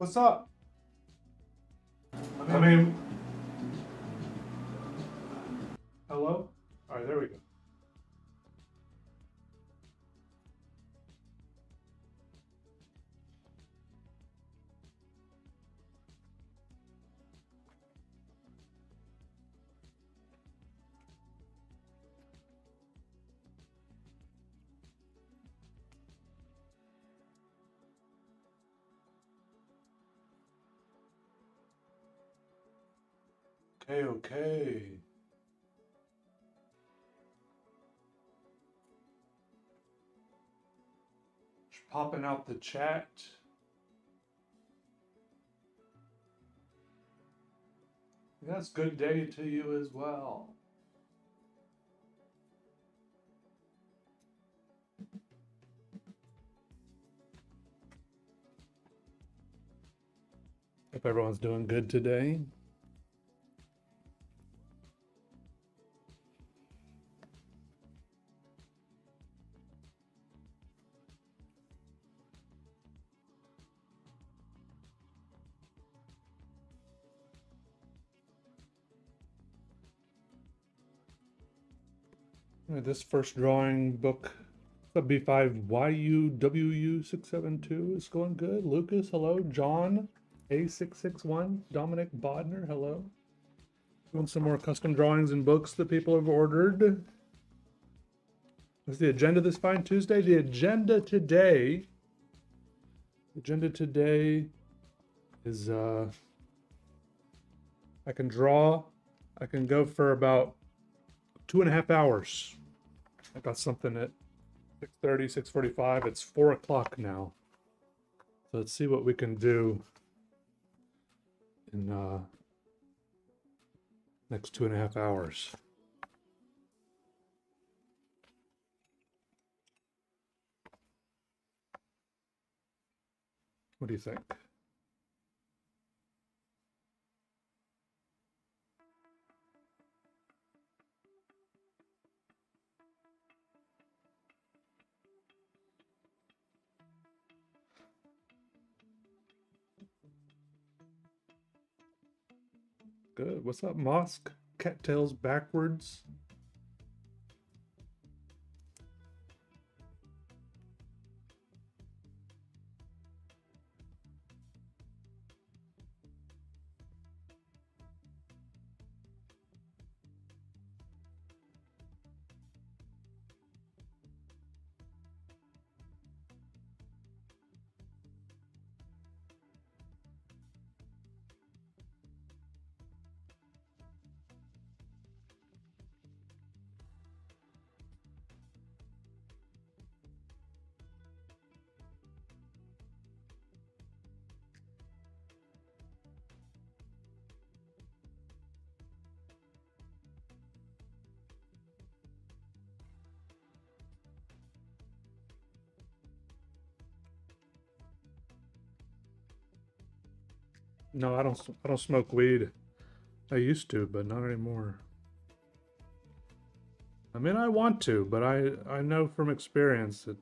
What's up? I mean, hello? All right, there we go. Okay, okay. Just popping out the chat. Yes, good day to you as well. Hope everyone's doing good today. All right, this first drawing book, the B5 YUWU672 is going good. Lucas, hello. John A661. Dominic Bodner, hello. Doing some more custom drawings and books that people have ordered. What's the agenda this fine Tuesday? The agenda today is I can draw. I can go for about 2.5 hours. I got something at 6:30, 6:45. It's 4 o'clock now. So let's see what we can do in next 2.5 hours. What do you think? Good. What's up, Mosk? Cattails backwards. No, I don't smoke weed. I used to, but not anymore. I mean, I want to, but I know from experience it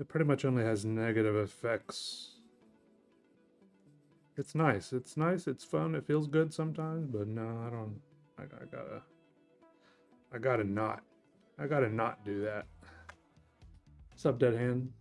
pretty much only has negative effects. It's nice. It's nice. It's fun. It feels good sometimes, but no, I don't. I gotta not. I gotta not do that. What's up, Dead Hand?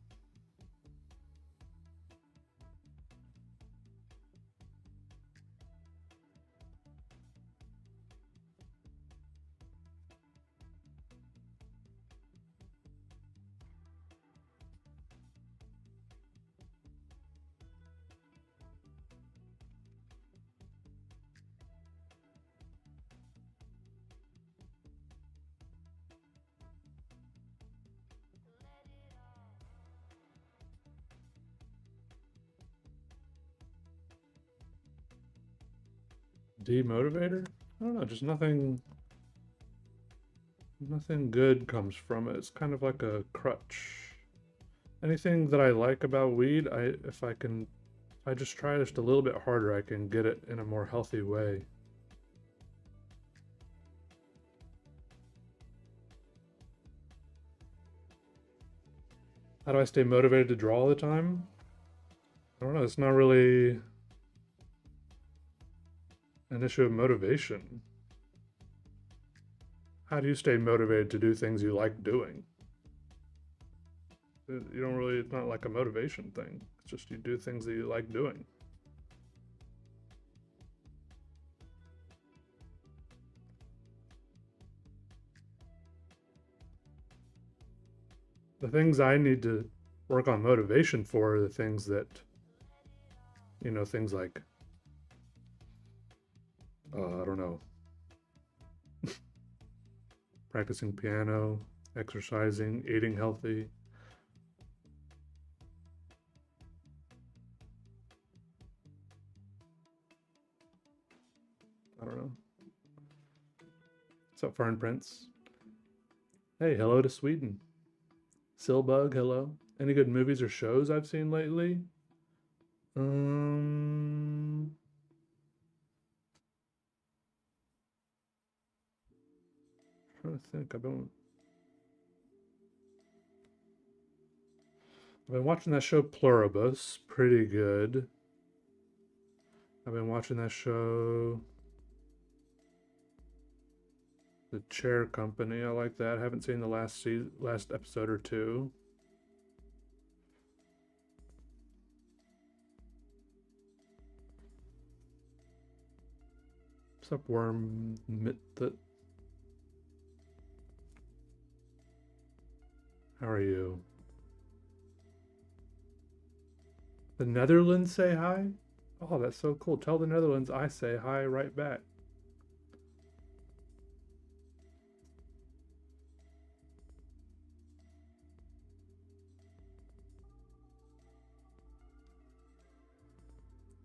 Demotivator? I don't know. Just nothing. Nothing good comes from it. It's kind of like a crutch. Anything that I like about weed, if I just try just a little bit harder, I can get it in a more healthy way. How do I stay motivated to draw all the time? I don't know. Well, it's not really an issue of motivation. How do you stay motivated to do things you like doing? You don't really, it's not like a motivation thing. It's just you do things that you like doing. The things I need to work on motivation for are the things that, things like, I don't know, practicing piano, exercising, eating healthy. I don't know. What's up, Fern Prince? Hey, hello to Sweden. Silbug, hello. Any good movies or shows I've seen lately? Trying to think. I've been watching that show Pluribus. Pretty good. I've been watching that show The Chair Company. I like that. I haven't seen the last episode or two. What's up, Worm? How are you? The Netherlands say hi? Oh, that's so cool. Tell the Netherlands I say hi right back.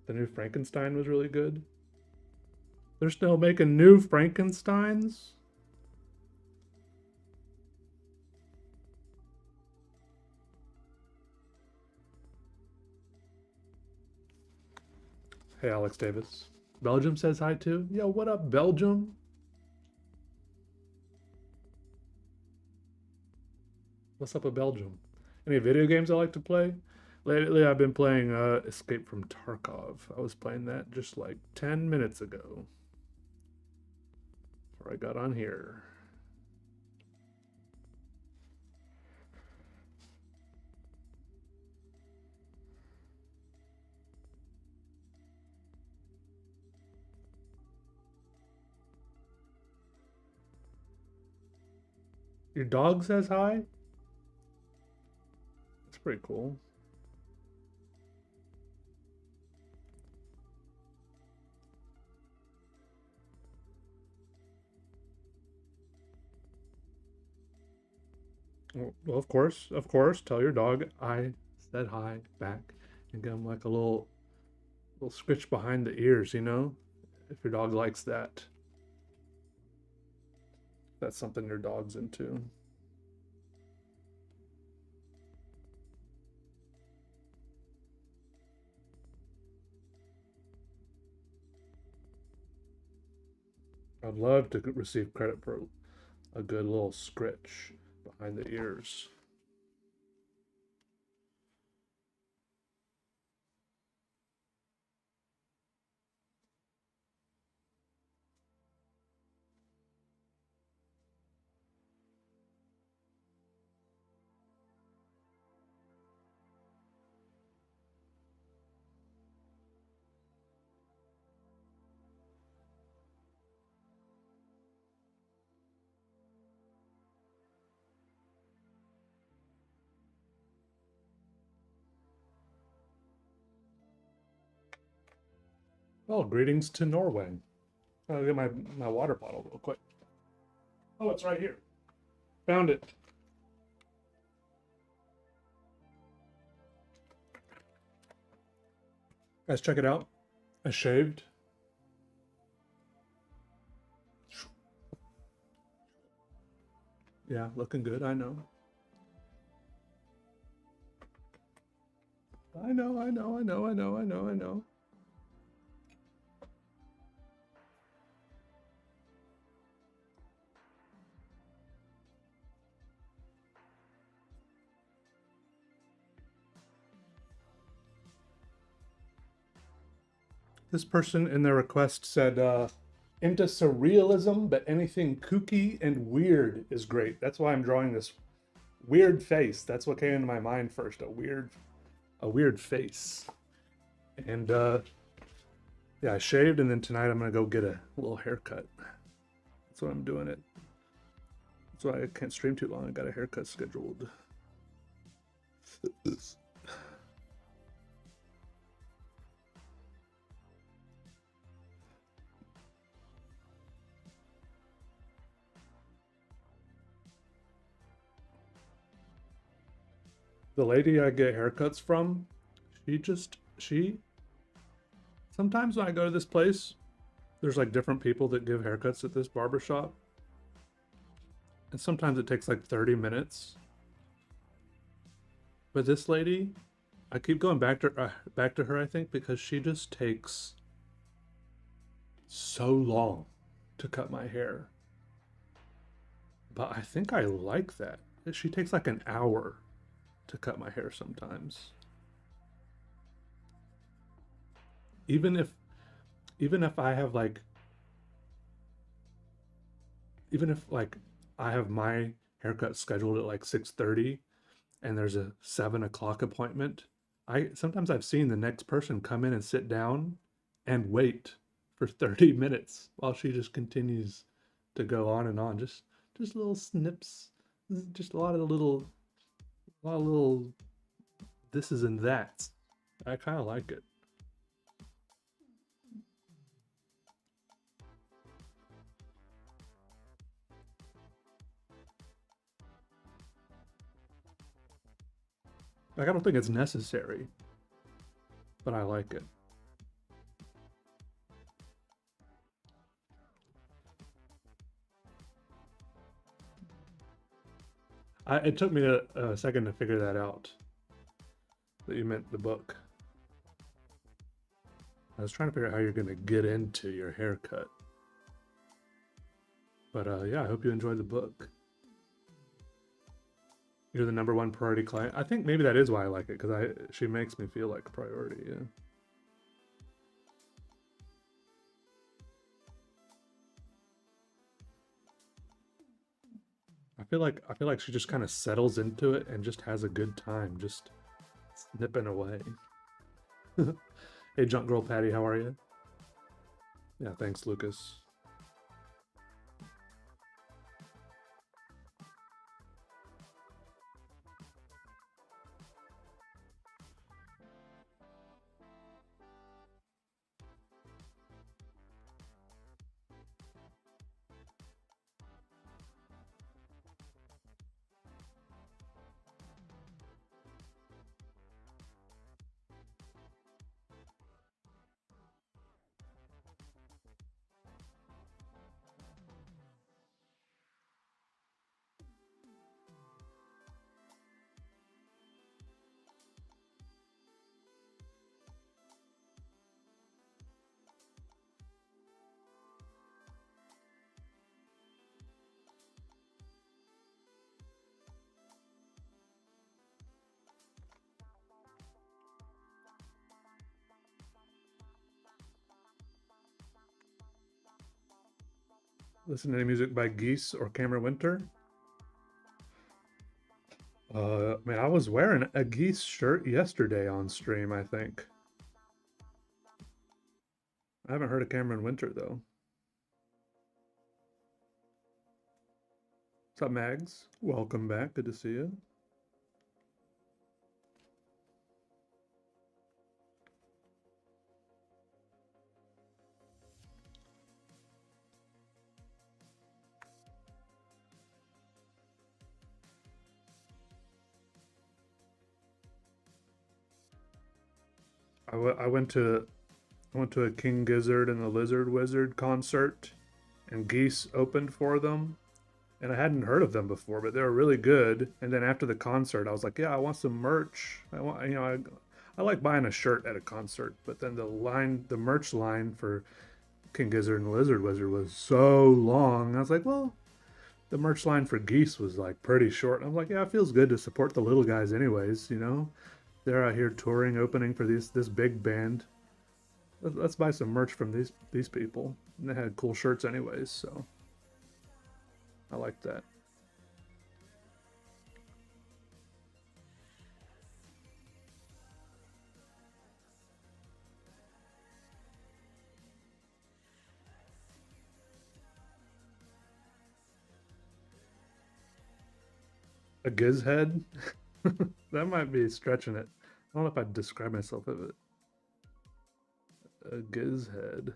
The new Frankenstein was really good. They're still making new Frankensteins? Hey, Alex Davis. Belgium says hi too. Yo, what up, Belgium? What's up with Belgium? Any video games I like to play? Lately, I've been playing Escape from Tarkov. I was playing that just like 10 minutes ago. Before I got on here. Your dog says hi? That's pretty cool. Well, of course, tell your dog I said hi back and give him like a little scritch behind the ears, if your dog likes that. That's something your dog's into. I'd love to receive credit for a good little scritch behind the ears. Well, greetings to Norway. I'll get my water bottle real quick. Oh, it's right here. Found it. Guys, check it out. I shaved. Yeah, looking good, I know. I know. This person in their request said, into surrealism, but anything kooky and weird is great. That's why I'm drawing this weird face. That's what came into my mind first. A weird face. And yeah, I shaved, and then tonight I'm gonna go get a little haircut. That's what I'm doing it. That's why I can't stream too long. I got a haircut scheduled. The lady I get haircuts from, she sometimes when I go to this place, there's like different people that give haircuts at this barbershop. And sometimes it takes like 30 minutes. But this lady, I keep going back to her, I think, because she just takes so long to cut my hair. But I think I like that. She takes like an hour to cut my hair sometimes. Even if I have like I have my haircut scheduled at like 6:30 and there's a 7 o'clock appointment, sometimes I've seen the next person come in and sit down and wait for 30 minutes while she just continues to go on and on. Just little snips, just a lot of little this is and that. I kind of like it. Like, I don't think it's necessary, but I like it. It took me a second to figure that out, that you meant the book. I was trying to figure out how you're going to get into your haircut. But yeah, I hope you enjoyed the book. You're the #1 priority client. I think maybe that is why I like it, because she makes me feel like a priority, yeah. I feel like she just kind of settles into it and just has a good time, just snipping away. Hey, Junk Girl Patty, how are you? Yeah, thanks, Lucas. Listen to any music by Geese or Cameron Winter? Man, I was wearing a Geese shirt yesterday on stream, I think. I haven't heard of Cameron Winter, though. What's up, Mags? Welcome back. Good to see you. I went to a King Gizzard and the Lizard Wizard concert, and Geese opened for them, and I hadn't heard of them before, but they were really good. And then after the concert, I was like, yeah, I want some merch. I like buying a shirt at a concert, but then the merch line for King Gizzard and the Lizard Wizard was so long. I was like, well, the merch line for Geese was like pretty short. I'm like, yeah, it feels good to support the little guys anyways, you know? They're out here touring, opening for this big band. Let's buy some merch from these people. And they had cool shirts anyways, so I like that. A giz head? That might be stretching it. I don't know if I'd describe myself as a giz head.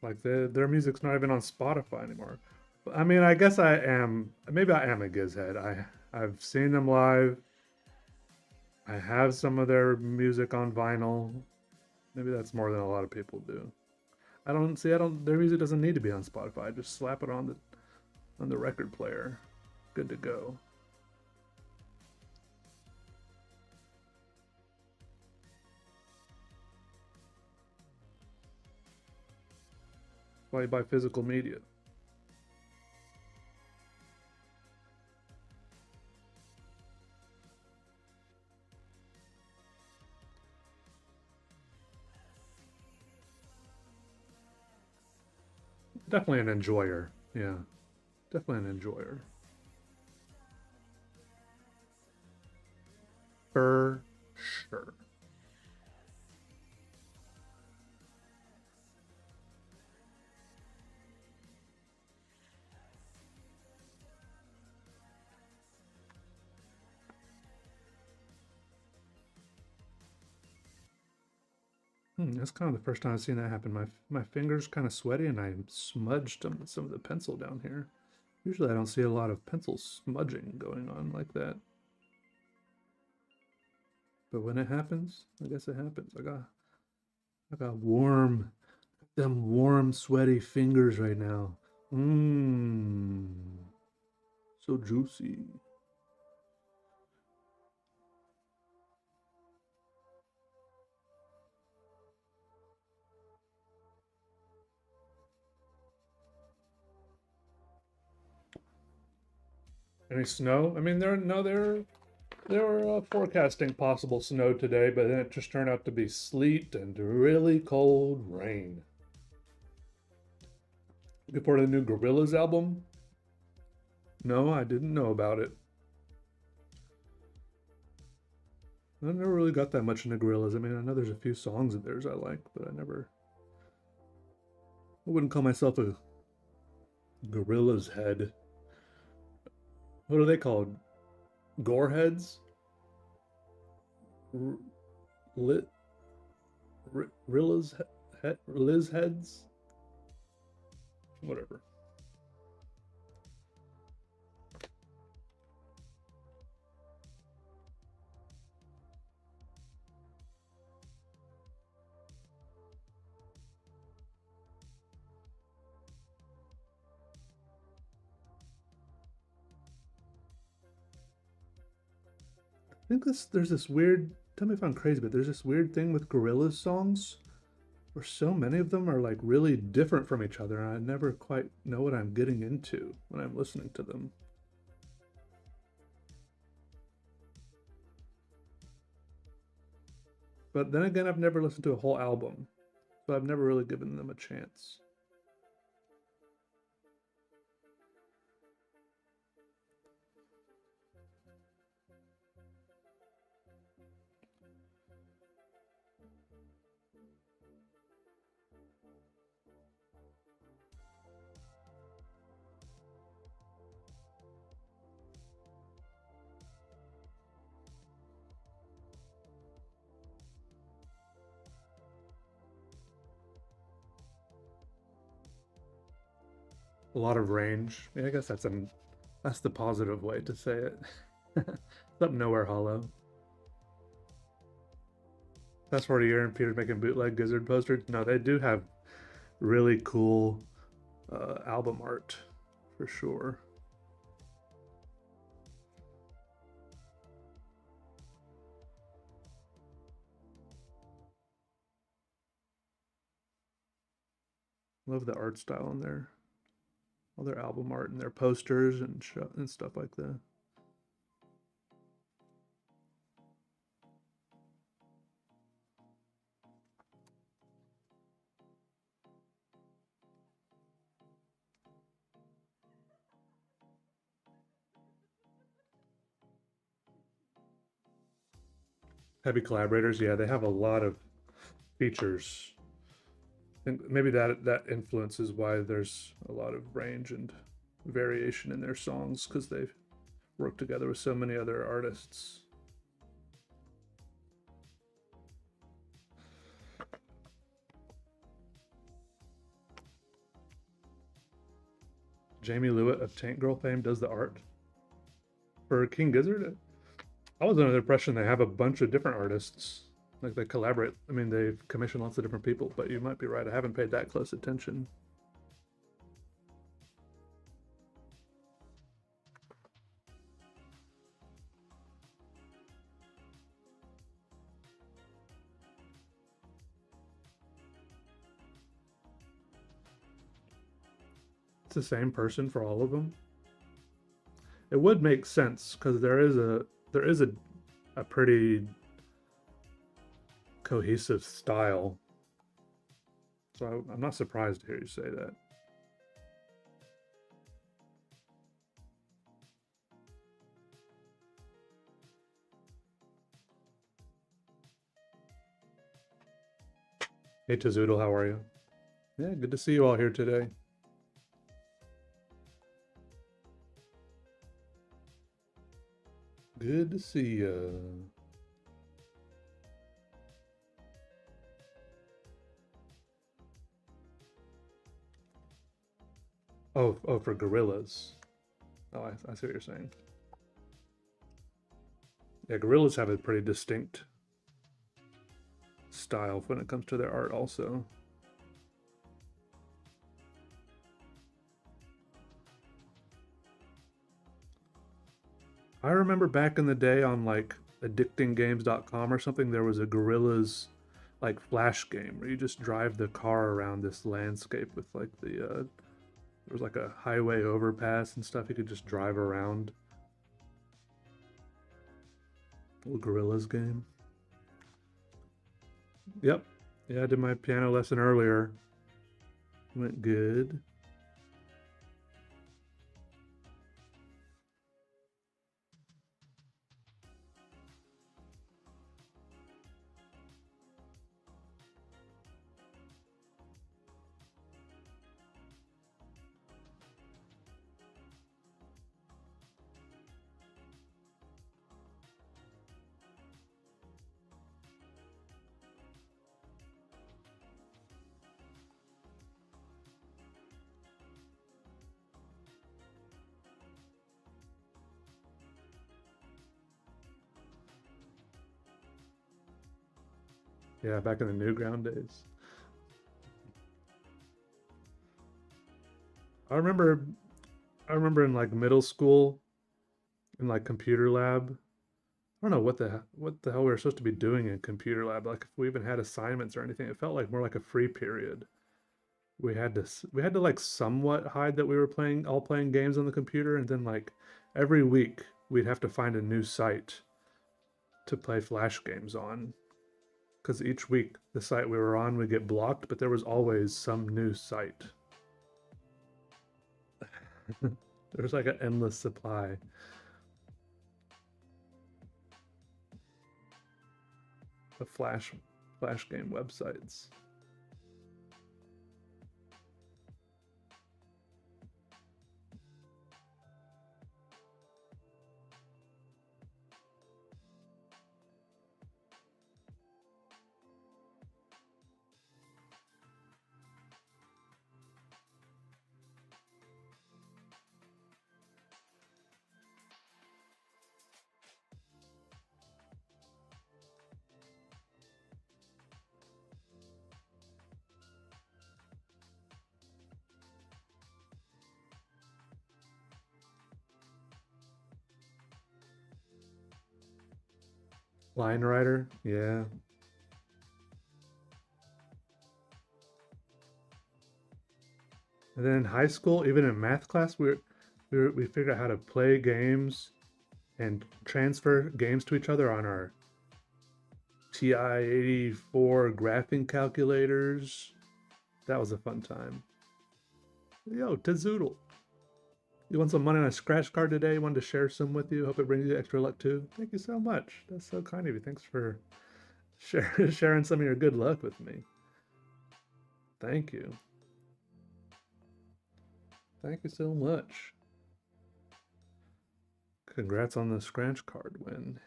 Like their music's not even on Spotify anymore. I mean, I guess I am. Maybe I am a giz head. I've seen them live. I have some of their music on vinyl. Maybe that's more than a lot of people do. I don't see. I don't. Their music doesn't need to be on Spotify. Just slap it on the record player. Good to go. Why you buy physical media? Definitely an enjoyer. Yeah, definitely an enjoyer. For sure. That's kind of the first time I've seen that happen. My fingers kind of sweaty, and I smudged some of the pencil down here. Usually, I don't see a lot of pencil smudging going on like that. But when it happens, I guess it happens. I got them warm, sweaty fingers right now. Mmm, so juicy. Any snow? I mean, they were forecasting possible snow today, but then it just turned out to be sleet and really cold rain. Before the new Gorillaz album? No, I didn't know about it. I never really got that much into Gorillaz. I mean, I know there's a few songs of theirs I like, but I wouldn't call myself a Gorillaz head. What are they called? Gore heads? R- lit? Rilla's Liz heads? Whatever. I think there's this weird. Tell me if I'm crazy, but there's this weird thing with Gorillaz songs where so many of them are like really different from each other, and I never quite know what I'm getting into when I'm listening to them. But then again, I've never listened to a whole album, so I've never really given them a chance. A lot of range. Yeah, I guess that's the positive way to say it. Something nowhere hollow. That's what you're and Peter making bootleg Gizzard posters. No, they do have really cool album art for sure. Love the art style in there. All their album art and their posters and stuff like that. Heavy collaborators, yeah, they have a lot of features. And maybe that influences why there's a lot of range and variation in their songs, because they've worked together with so many other artists. Jamie Lewitt of Tank Girl fame does the art for King Gizzard. I was under the impression they have a bunch of different artists. Like they collaborate. I mean, they've commissioned lots of different people, but you might be right. I haven't paid that close attention. It's the same person for all of them. It would make sense because there is a pretty cohesive style. So I'm not surprised to hear you say that. Hey Tazoodle, how are you? Yeah, good to see you all here today. Good to see you. Oh, for gorillas. Oh, I see what you're saying. Yeah, gorillas have a pretty distinct style when it comes to their art also. I remember back in the day on like addictinggames.com or something, there was a gorillas like flash game where you just drive the car around this landscape with like there was like a highway overpass and stuff. You could just drive around. Little gorillas game. Yep. Yeah, I did my piano lesson earlier. Went good. Yeah, back in the Newground days. I remember I remember in like middle school in like computer lab. I don't know what the hell we were supposed to be doing in computer lab. Like if we even had assignments or anything, it felt like more like a free period. We had to like somewhat hide that we were playing games on the computer, and then like every week we'd have to find a new site to play flash games on, because each week the site we were on would get blocked, but there was always some new site. There was like an endless supply. The flash game websites. Line Rider, yeah. And then in high school, even in math class, we figured out how to play games and transfer games to each other on our TI-84 graphing calculators. That was a fun time. Yo, Tazoodle. You want some money on a scratch card today? Wanted to share some with you. Hope it brings you extra luck too. Thank you so much. That's so kind of you. Thanks for sharing some of your good luck with me. Thank you. Thank you so much. Congrats on the scratch card win.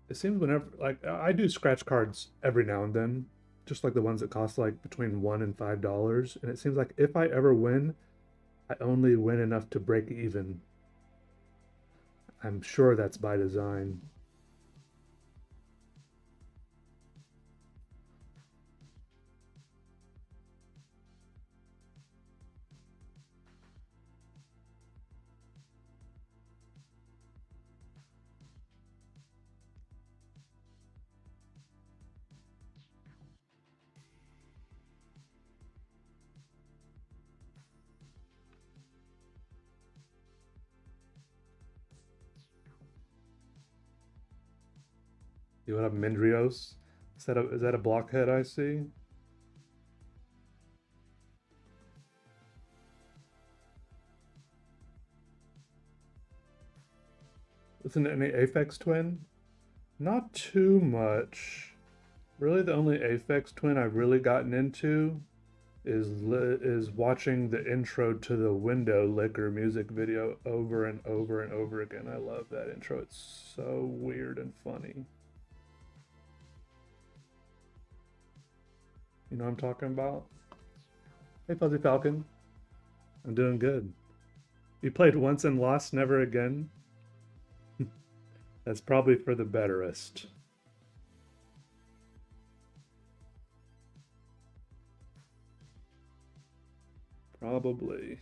It seems whenever, like, I do scratch cards every now and then, just like the ones that cost like between $1 and $5. And it seems like if I ever win, I only win enough to break even. I'm sure that's by design. You would have Mindrios. Is that a blockhead I see? Isn't it any Aphex Twin? Not too much. Really, the only Aphex Twin I've really gotten into is watching the intro to the Window Liquor music video over and over and over again. I love that intro. It's so weird and funny. You know what I'm talking about? Hey, Fuzzy Falcon. I'm doing good. You played once and lost, never again? That's probably for the betterest. Probably.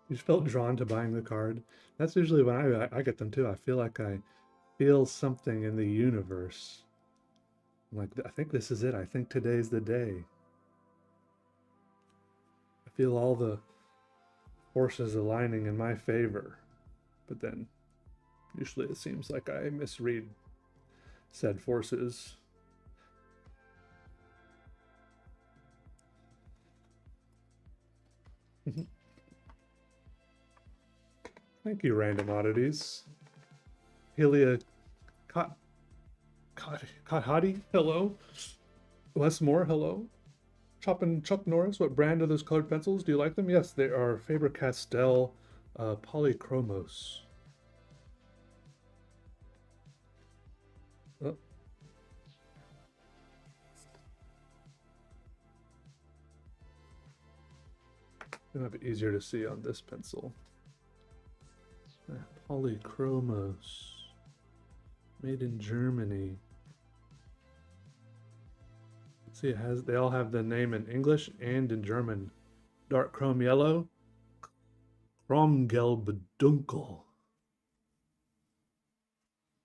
You just felt drawn to buying the card. That's usually when I get them too. I feel like I feel something in the universe. I'm like, I think this is it. I think today's the day. I feel all the forces aligning in my favor. But then usually it seems like I misread said forces. Thank you, Random Oddities. Helia Kathadi, hello. Wes Moore, hello. Chuck Norris, what brand are those colored pencils? Do you like them? Yes, they are Faber-Castell Polychromos. Oh. It might be easier to see on this pencil. Polychromos. Made in Germany. See, they all have the name in English and in German. Dark chrome yellow. Chromgelb dunkel.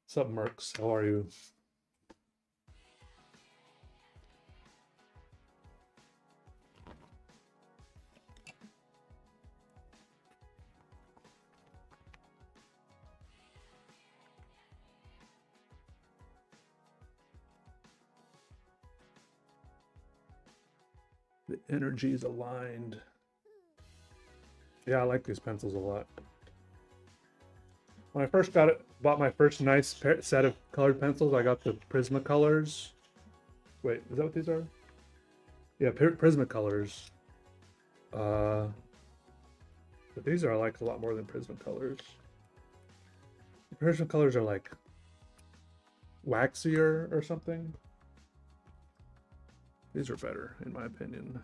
What's up, Mercs? How are you? The energy is aligned. Yeah, I like these pencils a lot. When I first bought my first nice set of colored pencils, I got the Prismacolors. Wait, is that what these are? Yeah, Prismacolors. But these are I like a lot more than Prismacolors. Prismacolors are like waxier or something. These are better, in my opinion.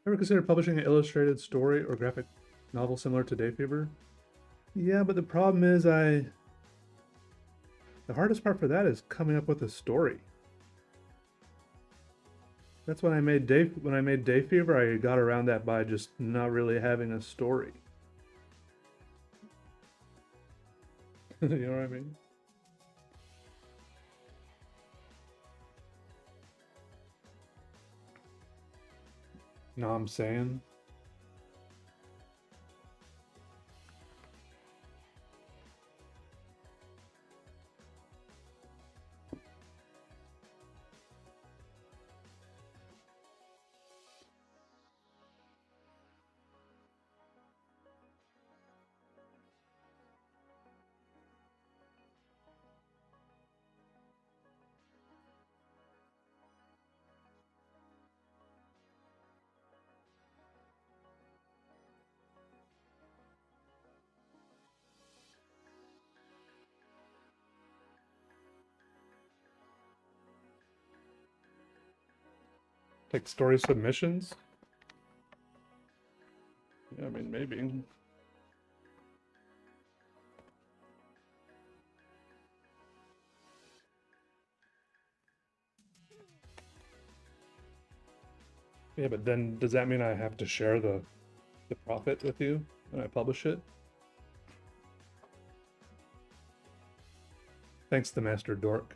Ever considered publishing an illustrated story or graphic novel similar to Day Fever? Yeah, but the problem is the hardest part for that is coming up with a story. That's when I made Day Fever, I got around that by just not really having a story. You know what I mean? Know what I'm saying? Like story submissions? Yeah, I mean, maybe. Yeah, but then does that mean I have to share the profit with you when I publish it? Thanks to Master Dork.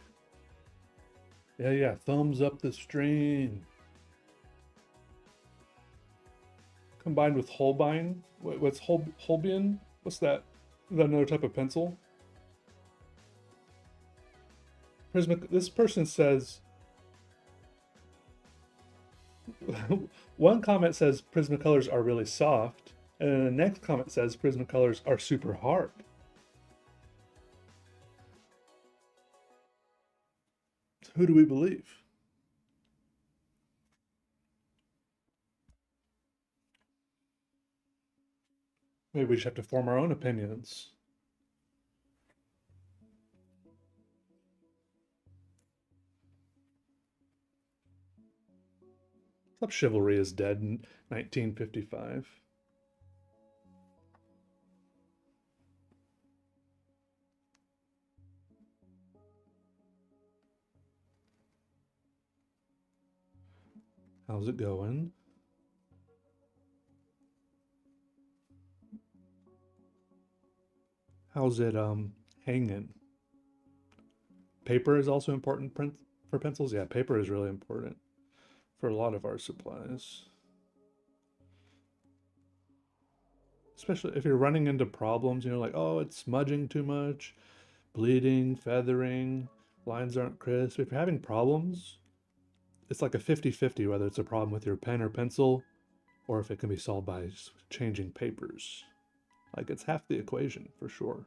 Yeah, thumbs up the stream. Combined with Holbein. What's Holbein? What's that? Is that another type of pencil? This person says, one comment says Prismacolors are really soft, and then the next comment says Prismacolors are super hard. Who do we believe? Maybe we just have to form our own opinions. Club Chivalry is dead in 1955. How's it going? How's it hanging? Paper is also important for pencils. Yeah, paper is really important for a lot of our supplies. Especially if you're running into problems, you know, like, oh, it's smudging too much, bleeding, feathering, lines aren't crisp. If you're having problems, it's like a 50-50 whether it's a problem with your pen or pencil or if it can be solved by changing papers. Like, it's half the equation for sure.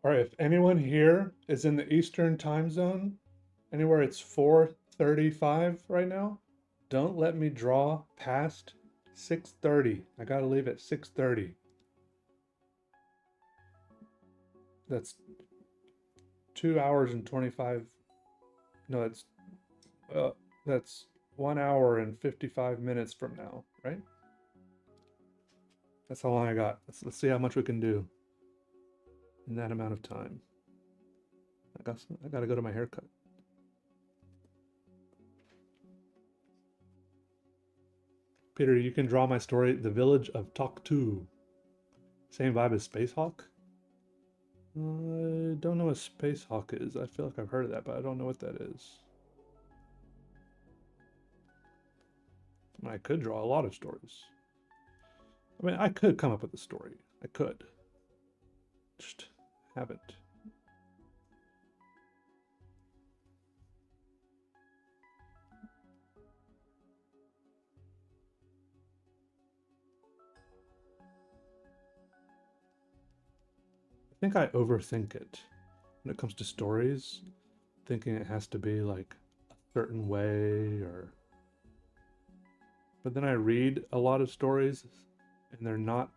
All right, if anyone here is in the Eastern time zone, anywhere it's 4:35 right now, don't let me draw past 6:30. I gotta leave at 6:30. That's 2 hours and 25 No, that's 1 hour and 55 minutes from now, right? That's how long I got. Let's see how much we can do in that amount of time. I gotta go to my haircut. Peter, you can draw my story, The Village of Toktu. Same vibe as Space Hawk? I don't know what Space Hawk is. I feel like I've heard of that, but I don't know what that is. I mean, I could draw a lot of stories. I mean, I could come up with a story. I could. Just haven't. I think I overthink it when it comes to stories, thinking it has to be like a certain way or. But then I read a lot of stories and they're not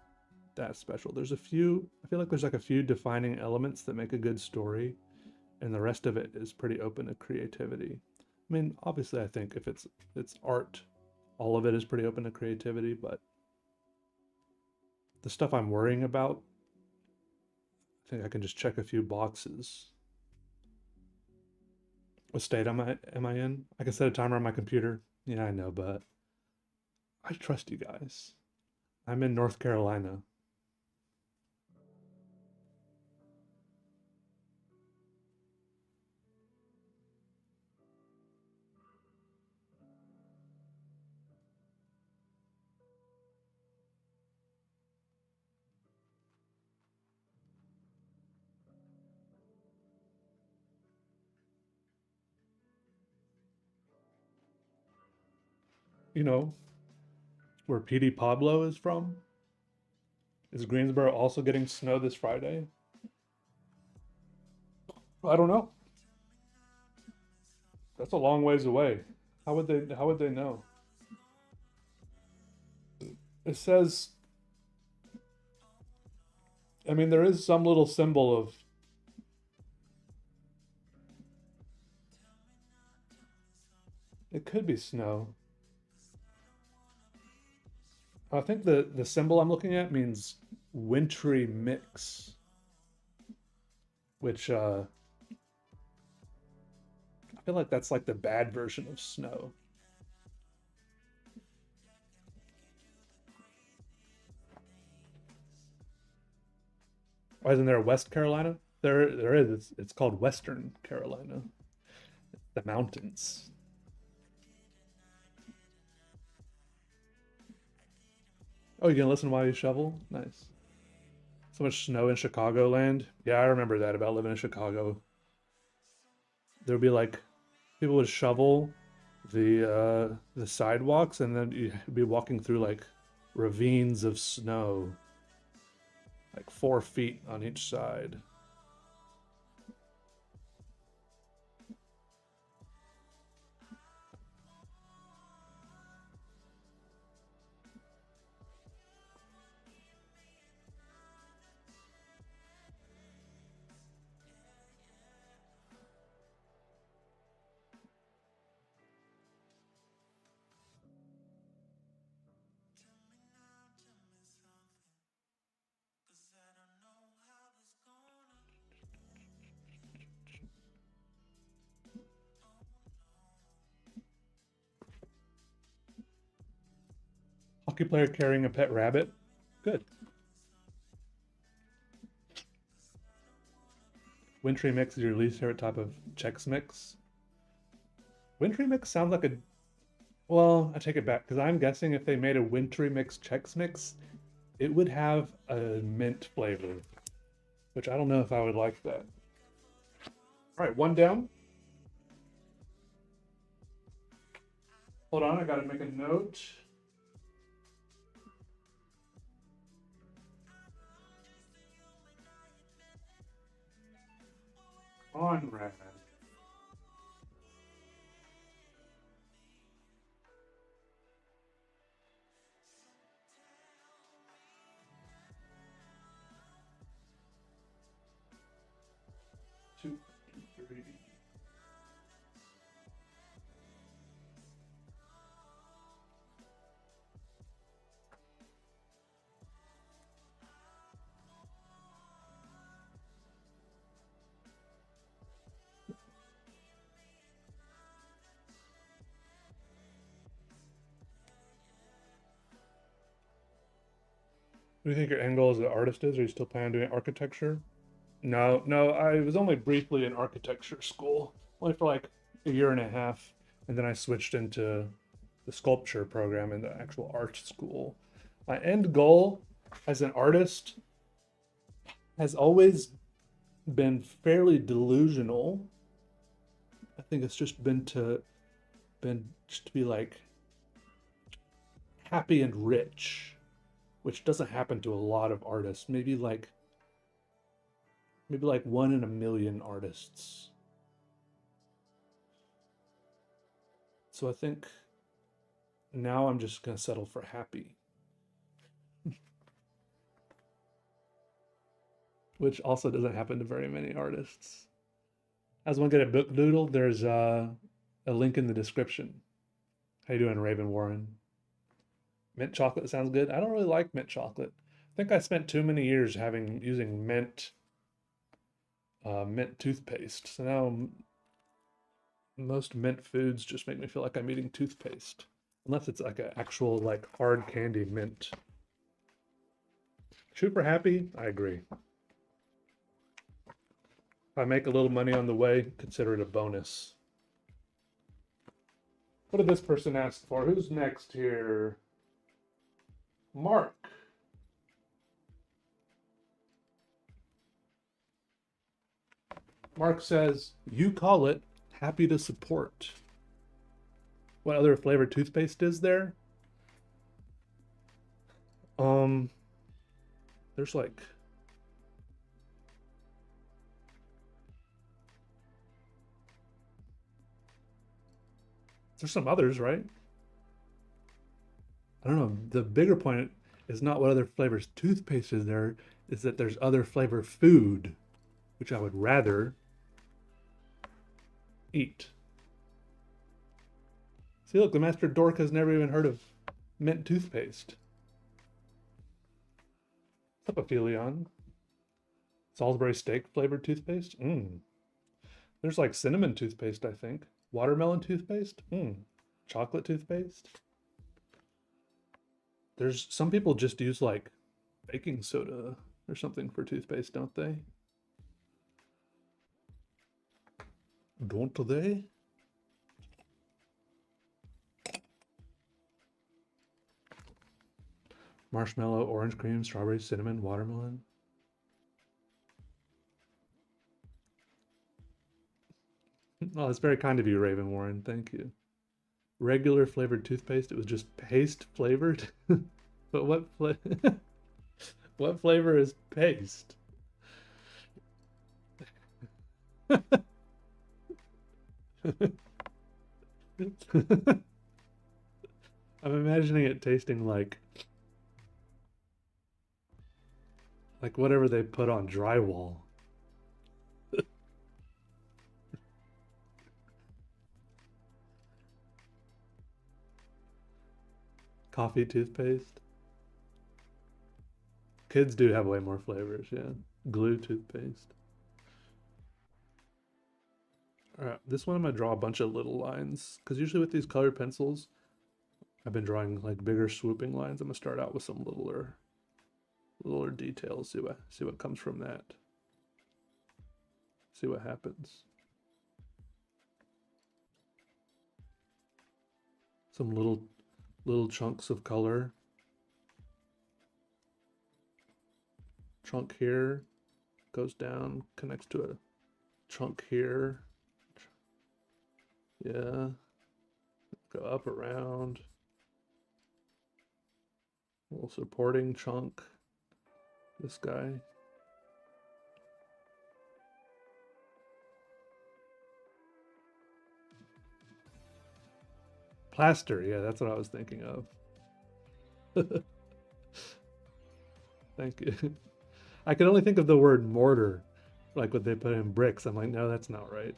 that special. There's a few, I feel like there's like a few defining elements that make a good story, and the rest of it is pretty open to creativity. I mean, obviously, I think if it's art, all of it is pretty open to creativity, but the stuff I'm worrying about, I think I can just check a few boxes. What state am I in? I can set a timer on my computer. Yeah, I know, but I trust you guys. I'm in North Carolina. You know where PD Pablo is from? Is Greensboro also getting snow this Friday? I don't know. That's a long ways away. How would they know? It says, I mean, there is some little symbol of, it could be snow. I think the symbol I'm looking at means wintry mix, which I feel like that's like the bad version of snow. Why isn't there a West Carolina? There is. It's called Western Carolina. The mountains. Oh, you can listen while you shovel? Nice. So much snow in Chicagoland. Yeah, I remember that about living in Chicago. There would be like people would shovel the sidewalks, and then you'd be walking through like ravines of snow, like 4 feet on each side. Hockey player carrying a pet rabbit. Good. Wintry mix is your least favorite type of Chex Mix. Wintry mix sounds like a. Well, I take it back because I'm guessing if they made a wintry mix Chex Mix, it would have a mint flavor, which I don't know if I would like that. All right, one down. Hold on, I gotta make a note. Conrad. Two, three. do you think your end goal as an artist is? Are you still planning on doing architecture? No, no, I was only briefly in architecture school, only for like a year and a half, and then I switched into the sculpture program in the actual art school. My end goal as an artist has always been fairly delusional. I think it's just been just to be like happy and rich, which doesn't happen to a lot of artists. Maybe like 1 in a million artists. So I think now I'm just gonna settle for happy, which also doesn't happen to very many artists. As one get a book doodle, there's a link in the description. How you doing, Raven Warren? Mint chocolate sounds good. I don't really like mint chocolate. I think I spent too many years using mint toothpaste. So now most mint foods just make me feel like I'm eating toothpaste, unless it's like an actual like hard candy mint. Super happy. I agree. If I make a little money on the way, consider it a bonus. What did this person ask for? Who's next here? Mark. Mark says, you call it, happy to support. What other flavored toothpaste is there? There's like there's some others, right? I don't know. The bigger point is not what other flavors toothpaste is there, is that there's other flavor food, which I would rather eat. See, look, the Master Dork has never even heard of mint toothpaste. What's up, Aphelion? Salisbury steak flavored toothpaste? There's like cinnamon toothpaste, I think. Watermelon toothpaste? Chocolate toothpaste? There's some people just use like baking soda or something for toothpaste, don't they? Don't they? Marshmallow, orange cream, strawberry, cinnamon, watermelon. Oh, that's very kind of you, Raven Warren. Thank you. Regular flavored toothpaste. It was just paste flavored. But what flavor is paste? I'm imagining it tasting like whatever they put on drywall. Coffee toothpaste. Kids do have way more flavors, yeah. Glue toothpaste. All right, this one I'm gonna draw a bunch of little lines, because usually with these colored pencils, I've been drawing like bigger swooping lines. I'm gonna start out with some littler details. See what comes from that. See what happens. Some little chunks of color. Chunk here goes down, connects to a chunk here. Yeah. Go up around. A little supporting chunk. This guy. Plaster, yeah, that's what I was thinking of. Thank you. I could only think of the word mortar, like what they put in bricks. I'm like, no, that's not right.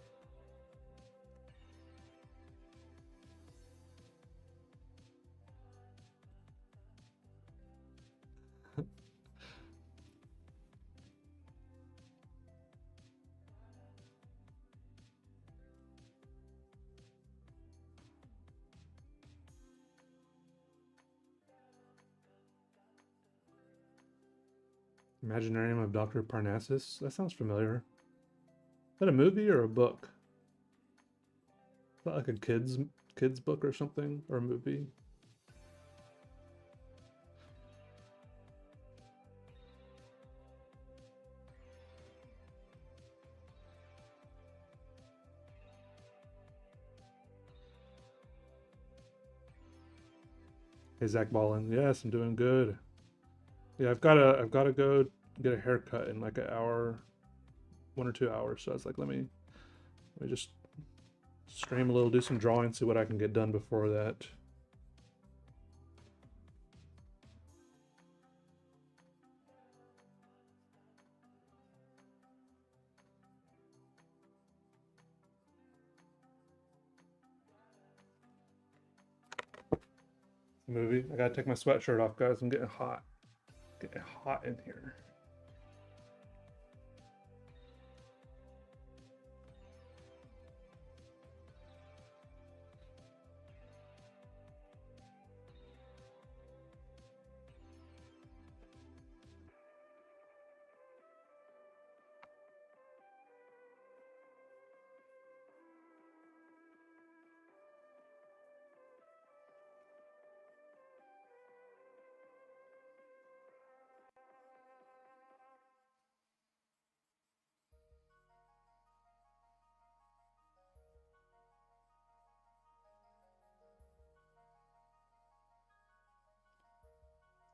Imaginarium of Dr. Parnassus. That sounds familiar. Is that a movie or a book? Is that like a kids book or something, or a movie? Hey Zach Ballin. Yes, I'm doing good. Yeah, I've gotta go get a haircut in like an hour, 1 or 2 hours. So I was like, let me just stream a little, do some drawing, see what I can get done before that. Movie. I gotta take my sweatshirt off, guys. I'm getting hot. Getting hot in here.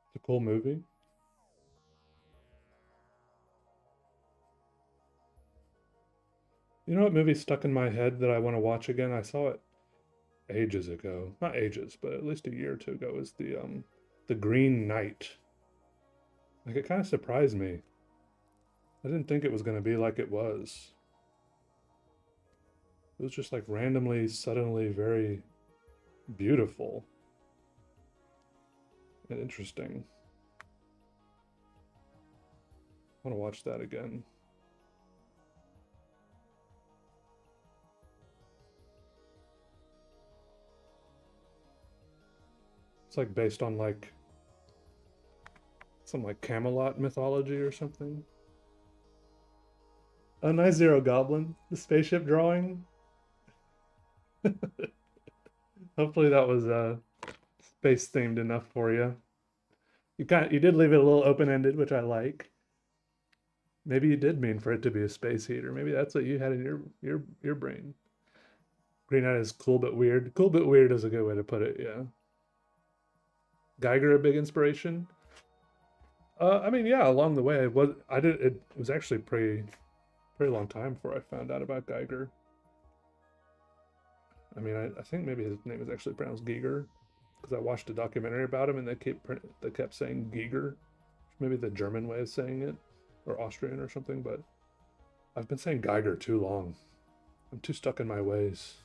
It's a cool movie. You know what movie stuck in my head that I want to watch again? I saw it ages ago. Not ages, but at least a year or two ago. Is the Green Knight. Like it kind of surprised me. I didn't think it was going to be like it was. It was just like randomly, suddenly very beautiful and interesting. I want to watch that again. It's like based on like some like Camelot mythology or something. Oh, nice Zero Goblin, the spaceship drawing. Hopefully that was space themed enough for you. You did leave it a little open ended, which I like. Maybe you did mean for it to be a space heater. Maybe that's what you had in your brain. Green Knight is cool but weird. Cool but weird is a good way to put it. Yeah. Geiger a big inspiration. I mean, yeah. Along the way, it was actually pretty long time before I found out about Geiger. I mean, I think maybe his name is actually pronounced Giger because I watched a documentary about him and they kept saying Giger, maybe the German way of saying it, or Austrian or something. But I've been saying Geiger too long. I'm too stuck in my ways.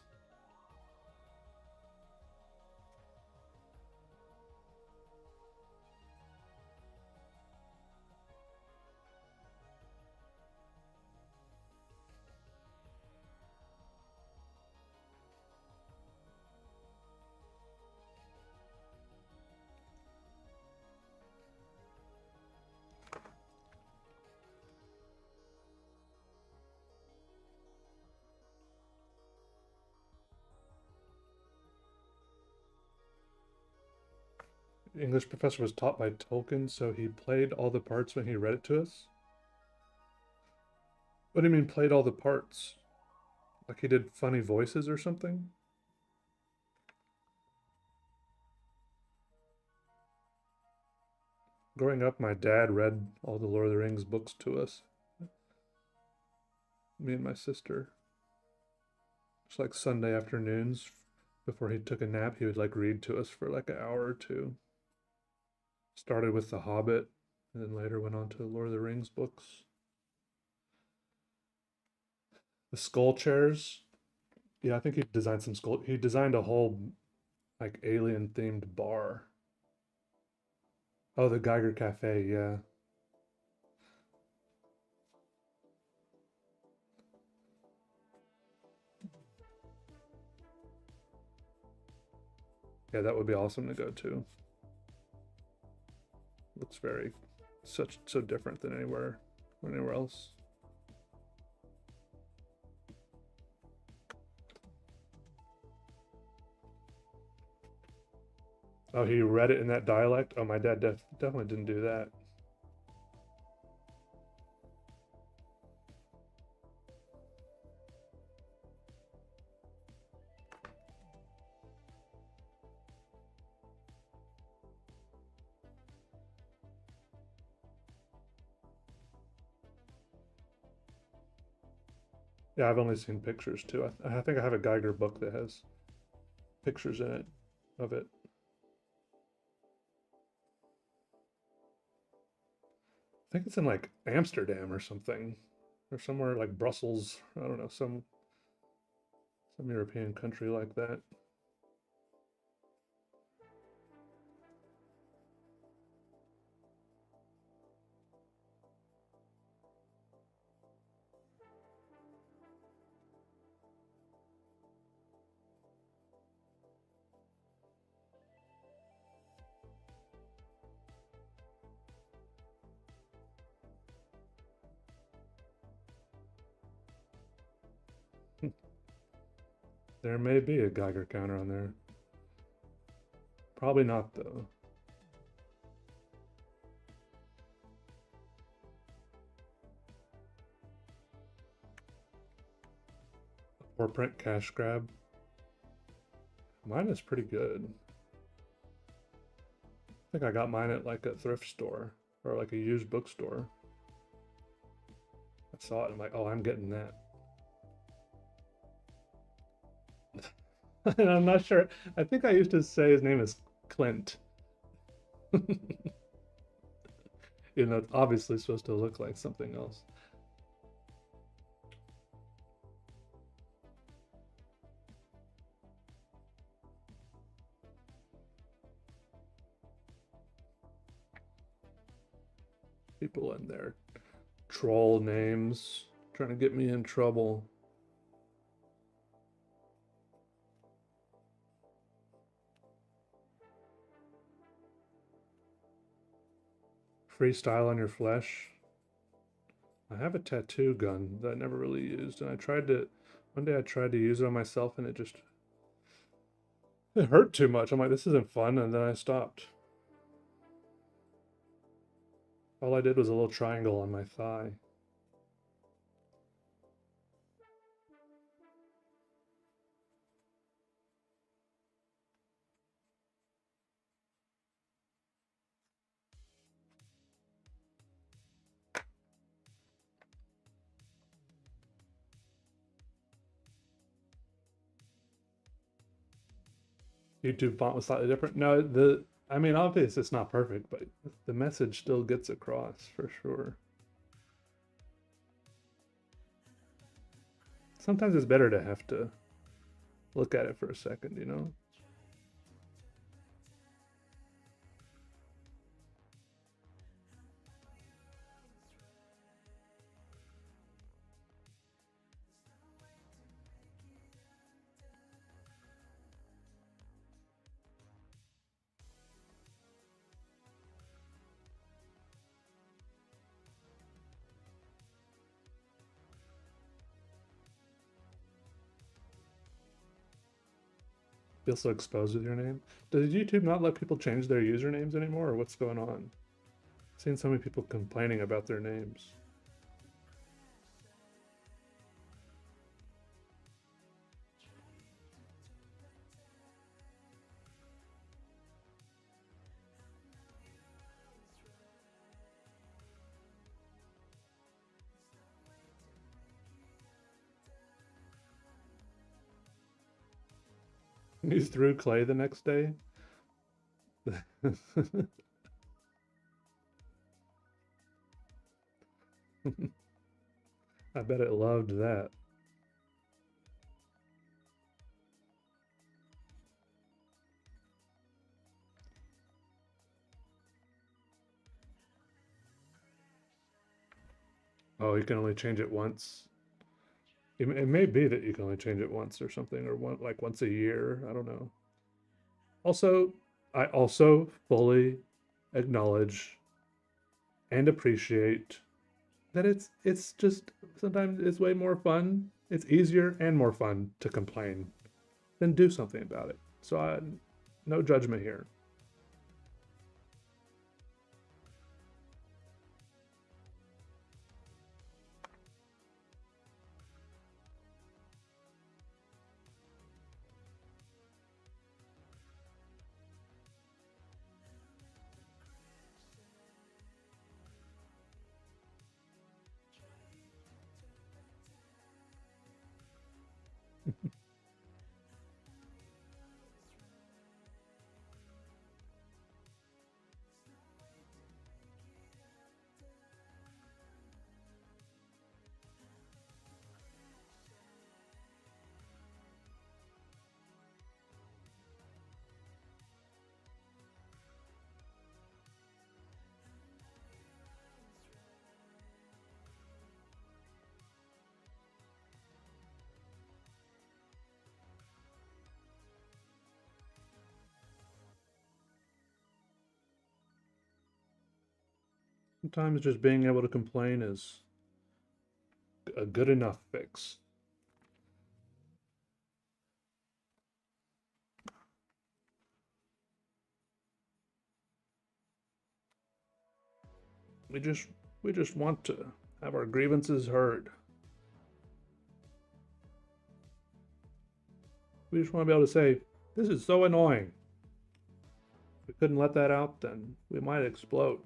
English professor was taught by Tolkien, so he played all the parts when he read it to us. What do you mean played all the parts? Like he did funny voices or something? Growing up, my dad read all the Lord of the Rings books to us, me and my sister. It's like Sunday afternoons before he took a nap, he would like read to us for like an hour or two. Started with The Hobbit, and then later went on to Lord of the Rings books. The skull chairs. Yeah, I think he designed some skull. He designed a whole like alien themed bar. Oh, the Geiger Cafe. Yeah, yeah, that would be awesome to go to. Looks very so different than anywhere else. Oh, he read it in that dialect? Oh, my dad definitely didn't do that. Yeah, I've only seen pictures too. I think I have a Geiger book that has pictures in it of it. I think it's in like Amsterdam or something, or somewhere like Brussels. I don't know, some European country like that. There may be a Geiger counter on there. Probably not though. Or print cash grab. Mine is pretty good. I think I got mine at like a thrift store or like a used bookstore. I saw it and I'm like, oh, I'm getting that. And I'm not sure. I think I used to say his name is Clint. You know, it's obviously supposed to look like something else. People in there, troll names, trying to get me in trouble. Freestyle on your flesh. I have a tattoo gun that I never really used, and one day I tried to use it on myself, and it hurt too much. I'm like, this isn't fun, and then I stopped. All I did was a little triangle on my thigh. YouTube font was slightly different. No, I mean, obviously it's not perfect, but the message still gets across for sure. Sometimes it's better to have to look at it for a second, you know? Feel so exposed with your name. Does YouTube not let people change their usernames anymore, or what's going on? I've seen so many people complaining about their names. You threw clay the next day? I bet it loved that. Oh, you can only change it once. It may be that you can only change it once or something, or like once a year. I don't know. Also, I also fully acknowledge and appreciate that it's just sometimes it's way more fun. It's easier and more fun to complain than do something about it. So no judgment here. Sometimes just being able to complain is a good enough fix. We just we just want to have our grievances heard. We just want to be able to say, this is so annoying. If we couldn't let that out, then we might explode.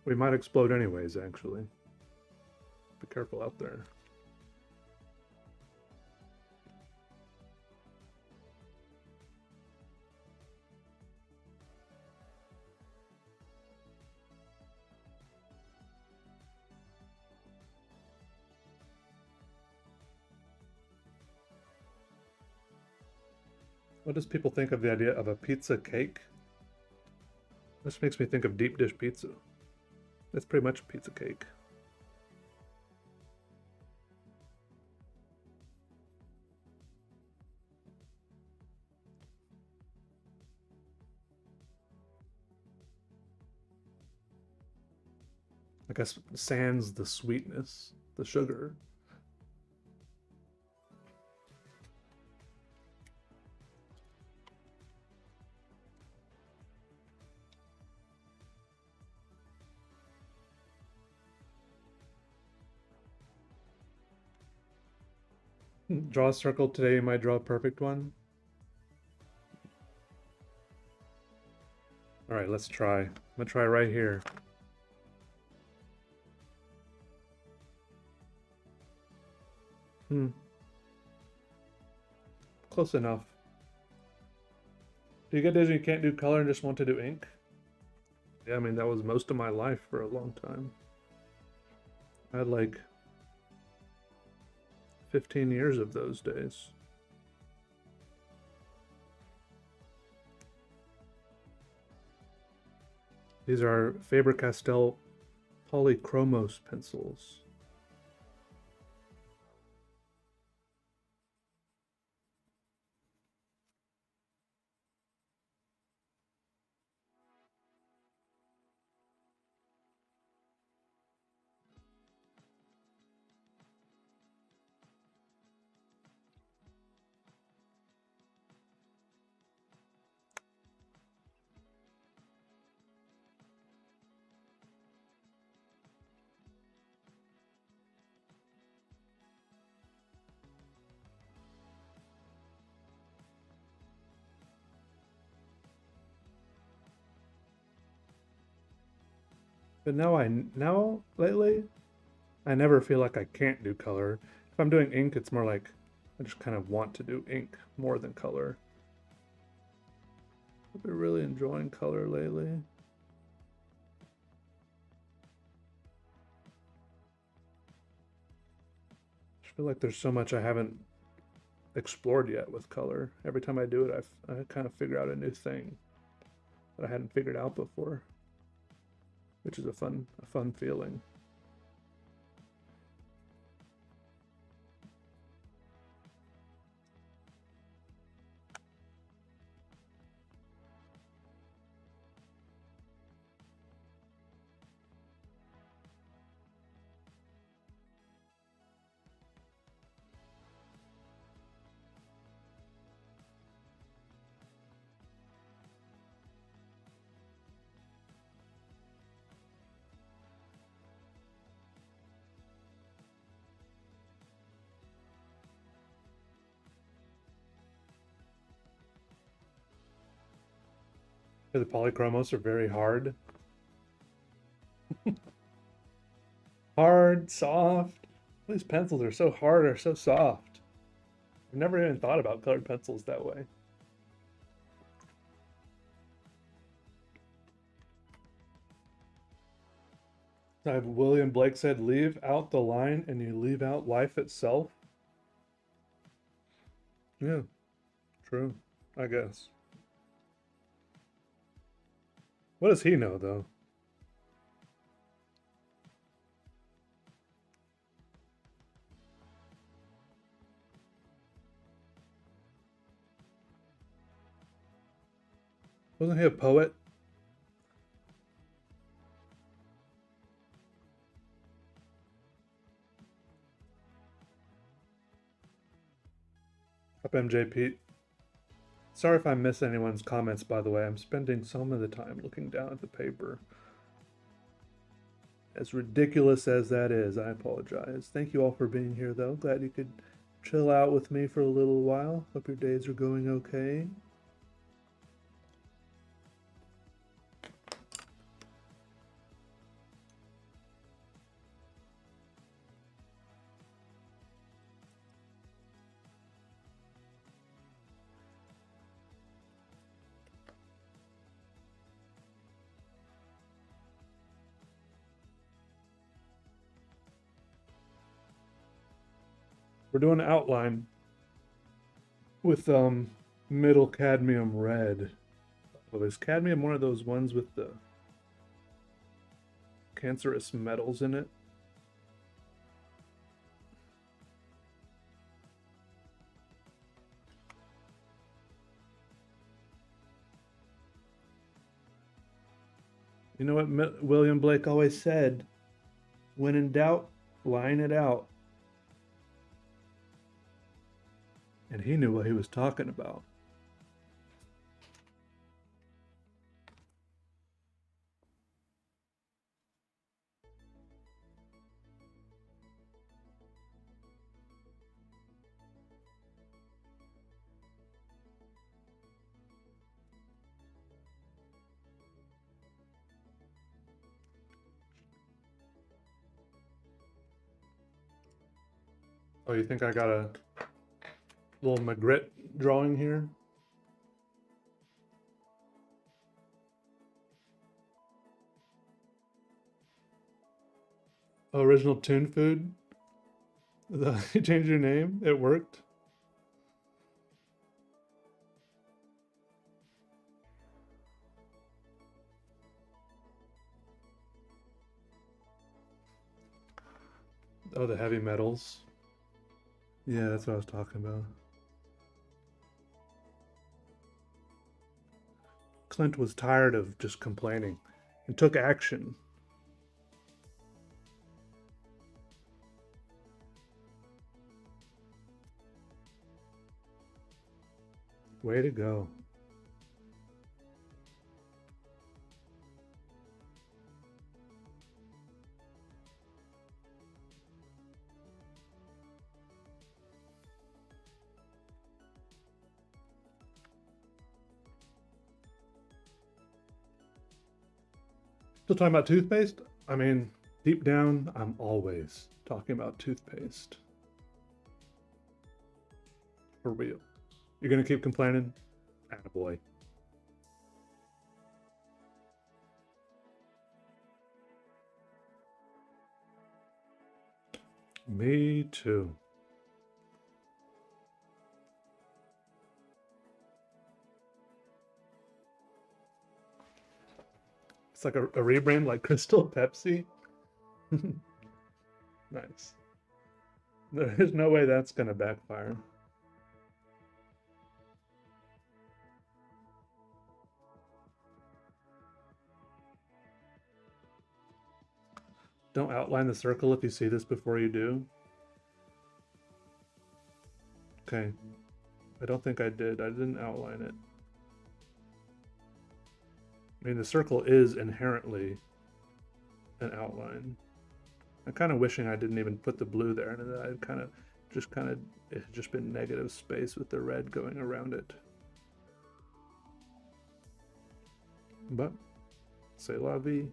We might explode anyways, actually. Be careful out there. What does people think of the idea of a pizza cake? This makes me think of deep dish pizza. That's pretty much a pizza cake. I guess sans the sweetness, the sugar. Draw a circle today, you might draw a perfect one. All right, let's try. I'm gonna try right here. Close enough. Do you get days when you can't do color and just want to do ink? Yeah, I mean, that was most of my life for a long time. I had like 15 years of those days. These are Faber-Castell Polychromos pencils. But now lately, I never feel like I can't do color. If I'm doing ink, it's more like I just kind of want to do ink more than color. I've been really enjoying color lately. I feel like there's so much I haven't explored yet with color. Every time I do it, I kind of figure out a new thing that I hadn't figured out before, which is a fun feeling. The polychromos are very hard. Hard, soft. These pencils are so hard or so soft. I've never even thought about colored pencils that way. William Blake said, leave out the line and you leave out life itself. Yeah, true, I guess. What does he know, though? Wasn't he a poet? Up MJ Pete. Sorry if I miss anyone's comments, by the way. I'm spending some of the time looking down at the paper. As ridiculous as that is, I apologize. Thank you all for being here, though. Glad you could chill out with me for a little while. Hope your days are going okay. We're doing an outline with middle cadmium red. Oh, is cadmium one of those ones with the cancerous metals in it? You know what William Blake always said? When in doubt, line it out. And he knew what he was talking about. Oh, you think I got a little Magritte drawing here? Oh, original Toon Food? You changed your name? It worked? Oh, the heavy metals. Yeah, that's what I was talking about. Clint was tired of just complaining and took action. Way to go. Still talking about toothpaste? I mean, deep down, I'm always talking about toothpaste. For real. You're gonna keep complaining? Attaboy. Me too. It's like a rebrand like Crystal Pepsi. Nice. There's no way that's gonna backfire. Don't outline the circle if you see this before you do. Okay. I don't think I did. I didn't outline it. I mean, the circle is inherently an outline. I'm kind of wishing I didn't even put the blue there, and that I'd kind of, it had just been negative space with the red going around it. But, c'est la vie.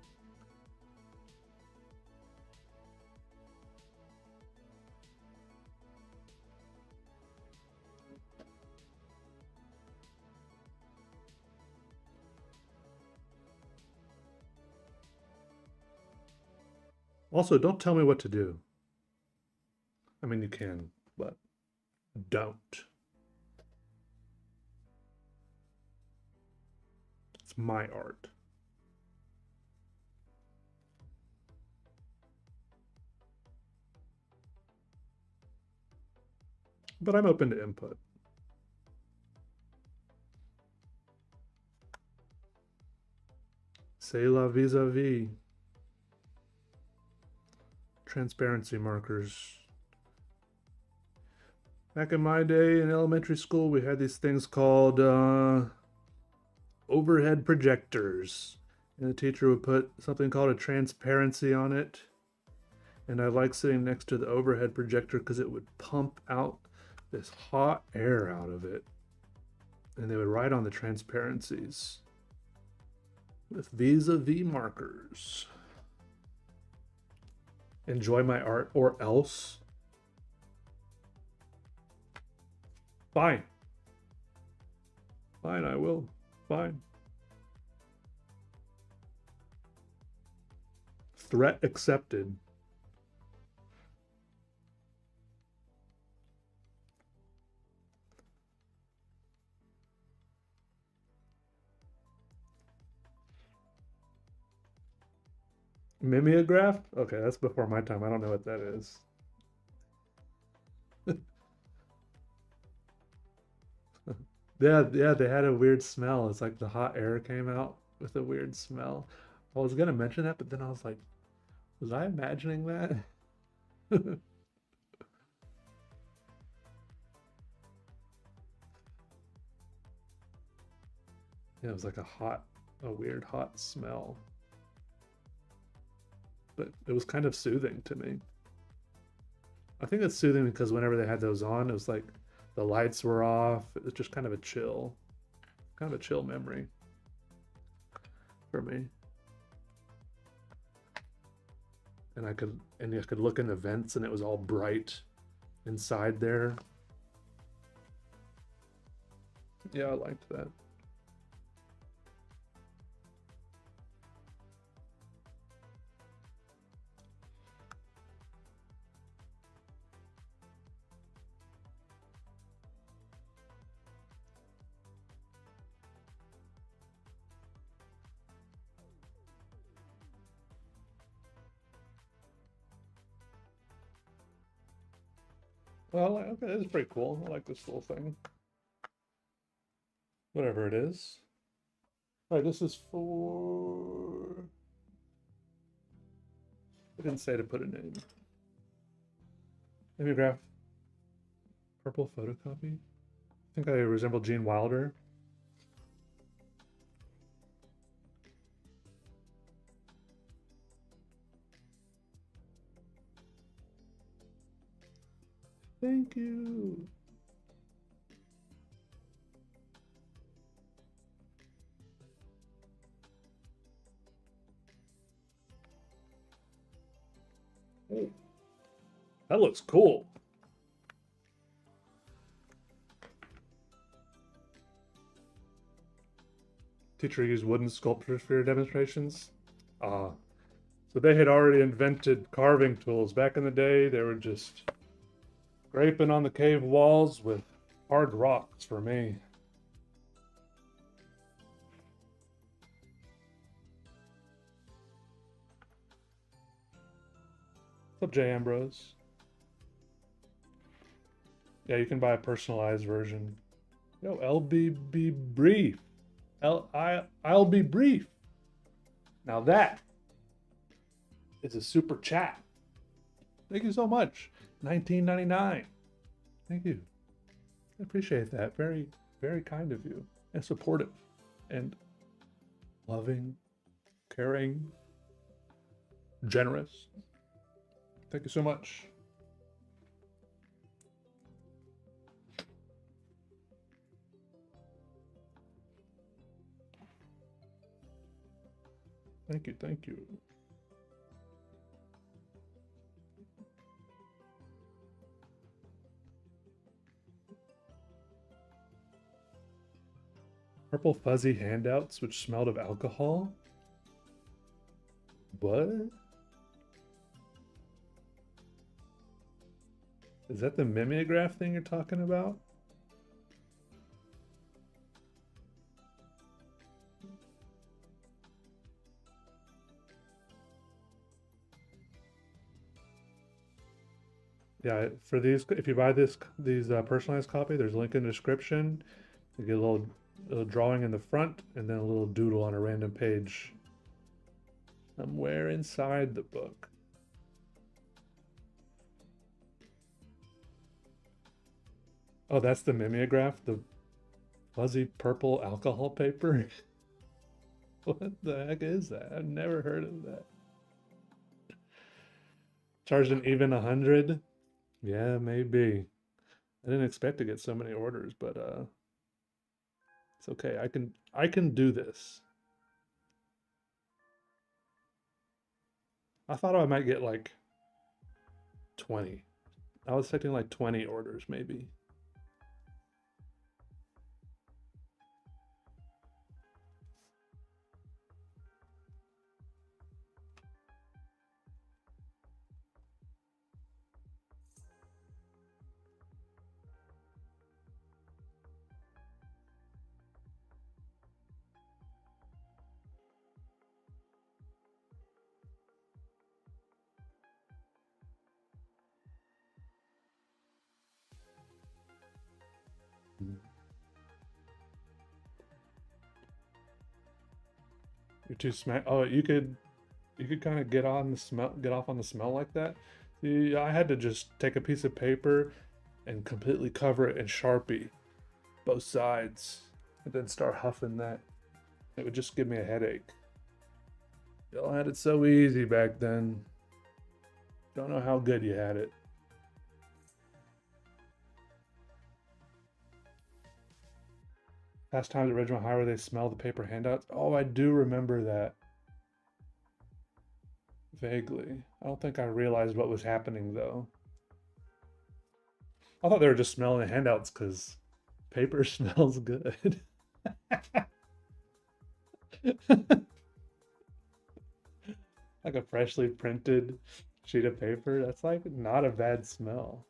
Also, don't tell me what to do. I mean, you can, but don't. It's my art. But I'm open to input. C'est la vis-a-vis. Transparency markers. Back in my day in elementary school, we had these things called overhead projectors. And the teacher would put something called a transparency on it. And I liked sitting next to the overhead projector because it would pump out this hot air out of it. And they would write on the transparencies with vis-a-vis markers. Enjoy my art or else. Fine. Fine, I will. Fine. Threat accepted. Mimeograph? Okay, that's before my time. I don't know what that is. Yeah, they had a weird smell. It's like the hot air came out with a weird smell. I was gonna mention that, but then I was like, was I imagining that? Yeah, it was like a weird hot smell. But it was kind of soothing to me. I think it's soothing because whenever they had those on, it was like the lights were off. It was just kind of a chill memory for me. And you could look in the vents and it was all bright inside there. Yeah, I liked that. Well, okay, this is pretty cool. I like this little thing. Whatever it is. All right, this is for... I didn't say to put a name. Mimeograph. Purple photocopy. I think I resemble Gene Wilder. Thank you. Ooh, that looks cool. Teacher used wooden sculptures for your demonstrations. Ah, so they had already invented carving tools. Back in the day, they were just scraping on the cave walls with hard rocks for me. What's up, J. Ambrose? Yeah, you can buy a personalized version. Yo, LBB brief. I'll be brief. Now that is a super chat. Thank you so much. 19.99. Thank you. I appreciate that. Very, very kind of you. And supportive. And loving. Caring. Generous. Thank you so much. Thank you, thank you. Purple fuzzy handouts which smelled of alcohol? What? Is that the mimeograph thing you're talking about? Yeah, for these, if you buy these personalized copy, there's a link in the description. You get a little drawing in the front and then a little doodle on a random page somewhere inside the book. Oh, that's the mimeograph, the fuzzy purple alcohol paper. What the heck is that? I've never heard of that. Charged an even 100? Yeah, maybe. I didn't expect to get so many orders, but it's okay. I can do this. I thought I might get like 20. I was expecting like 20 orders maybe. You're too smack. Oh, you could kind of get off on the smell like that. See, I had to just take a piece of paper and completely cover it in Sharpie, both sides, and then start huffing that. It would just give me a headache. Y'all had it so easy back then. Don't know how good you had it. Last times at Ridgemont High where they smell the paper handouts. Oh, I do remember that. Vaguely. I don't think I realized what was happening though. I thought they were just smelling the handouts because paper smells good. Like a freshly printed sheet of paper. That's like not a bad smell.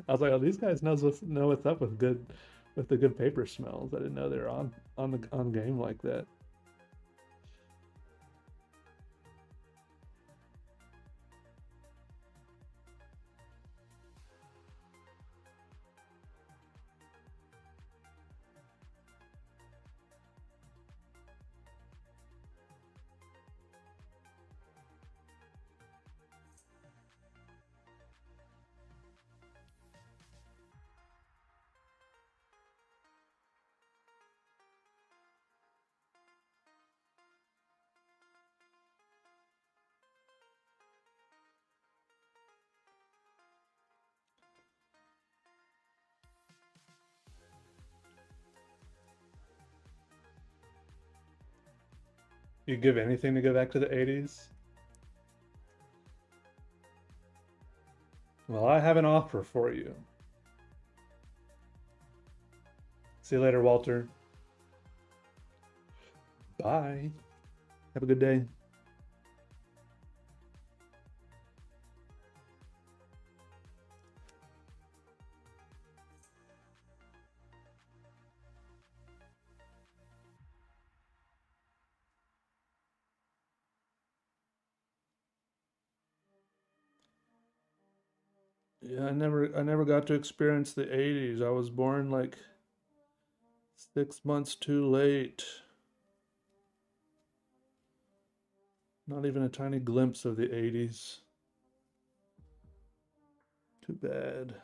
I was like, oh, these guys know what's up with the good paper smells. I didn't know they were on game like that. You give anything to go back to the 80s? Well, I have an offer for you. See you later, Walter. Bye. Have a good day. Yeah, I never got to experience the 80s. I was born like 6 months too late. Not even a tiny glimpse of the 80s. Too bad.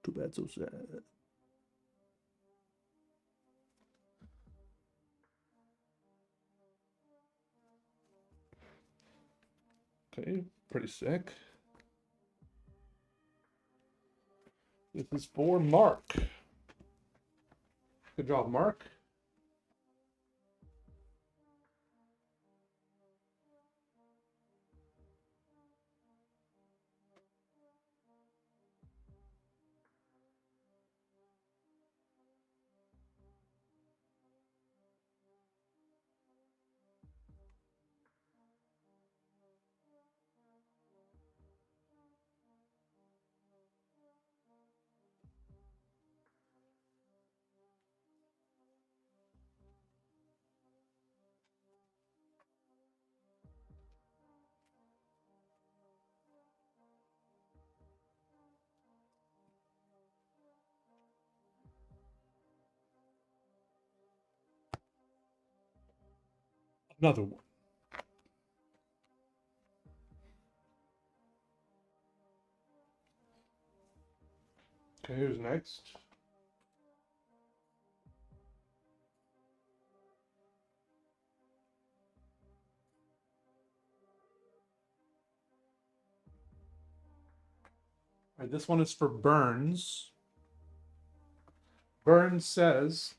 Too bad, so sad. Okay, pretty sick. This is for Mark. Good job, Mark. Another one. Okay, who's next? All right, this one is for Burns. Burns says,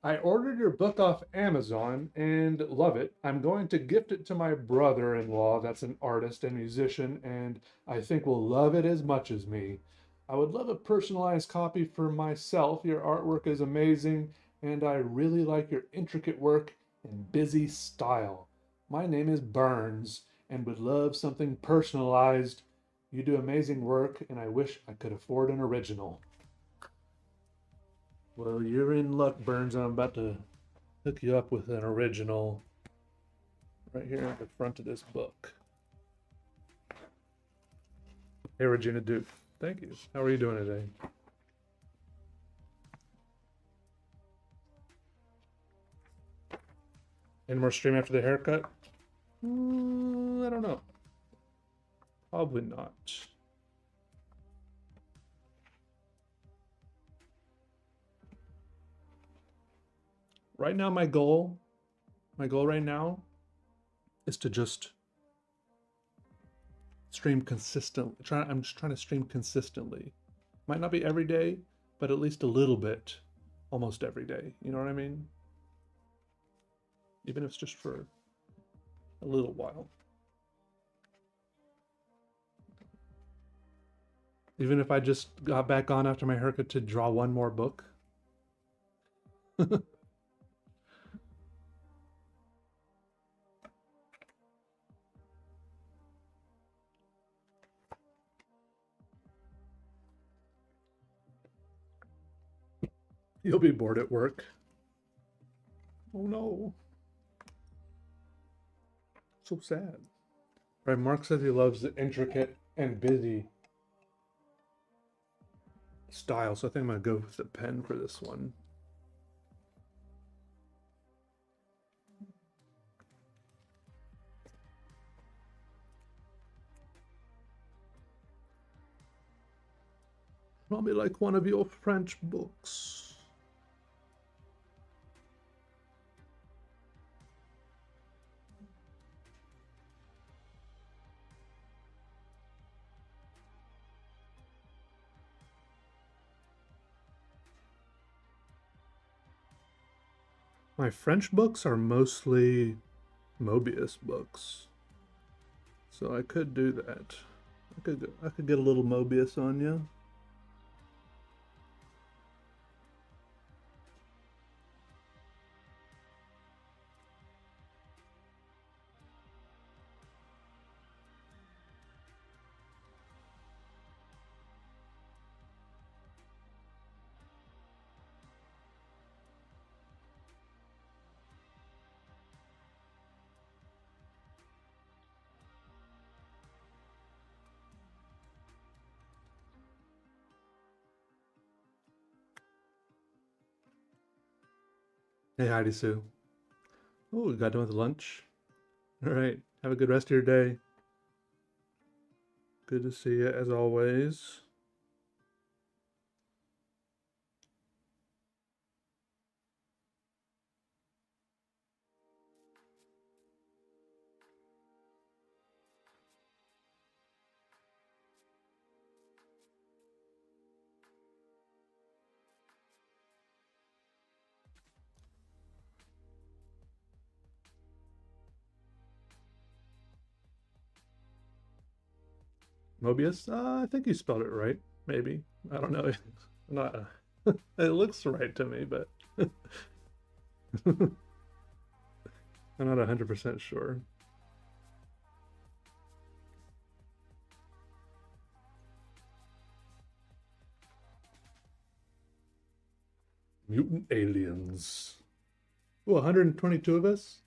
I ordered your book off Amazon and love it. I'm going to gift it to my brother in law, that's an artist and musician, and I think will love it as much as me. I would love a personalized copy for myself. Your artwork is amazing, and I really like your intricate work and busy style. My name is Burns and would love something personalized. You do amazing work, and I wish I could afford an original. Well, you're in luck, Burns. I'm about to hook you up with an original right here at the front of this book. Hey, Regina Duke. Thank you. How are you doing today? Any more stream after the haircut? I don't know. Probably not. Right now, my goal right now is to just stream consistently. I'm just trying to stream consistently. Might not be every day, but at least a little bit almost every day. You know what I mean? Even if it's just for a little while. Even if I just got back on after my haircut to draw one more book. You'll be bored at work. Oh no. So sad. Right, Mark says he loves the intricate and busy style, so I think I'm gonna go with the pen for this one. Probably like one of your French books. My French books are mostly Mobius books, so I could do that. I could get a little Mobius on you. Hey, Heidi Sue. Oh, we got done with lunch. All right. Have a good rest of your day. Good to see you as always. Mobius? I think you spelled it right. Maybe. I don't know. I'm not. It looks right to me, but I'm not 100% sure. Mutant aliens. Oh, 122 of us?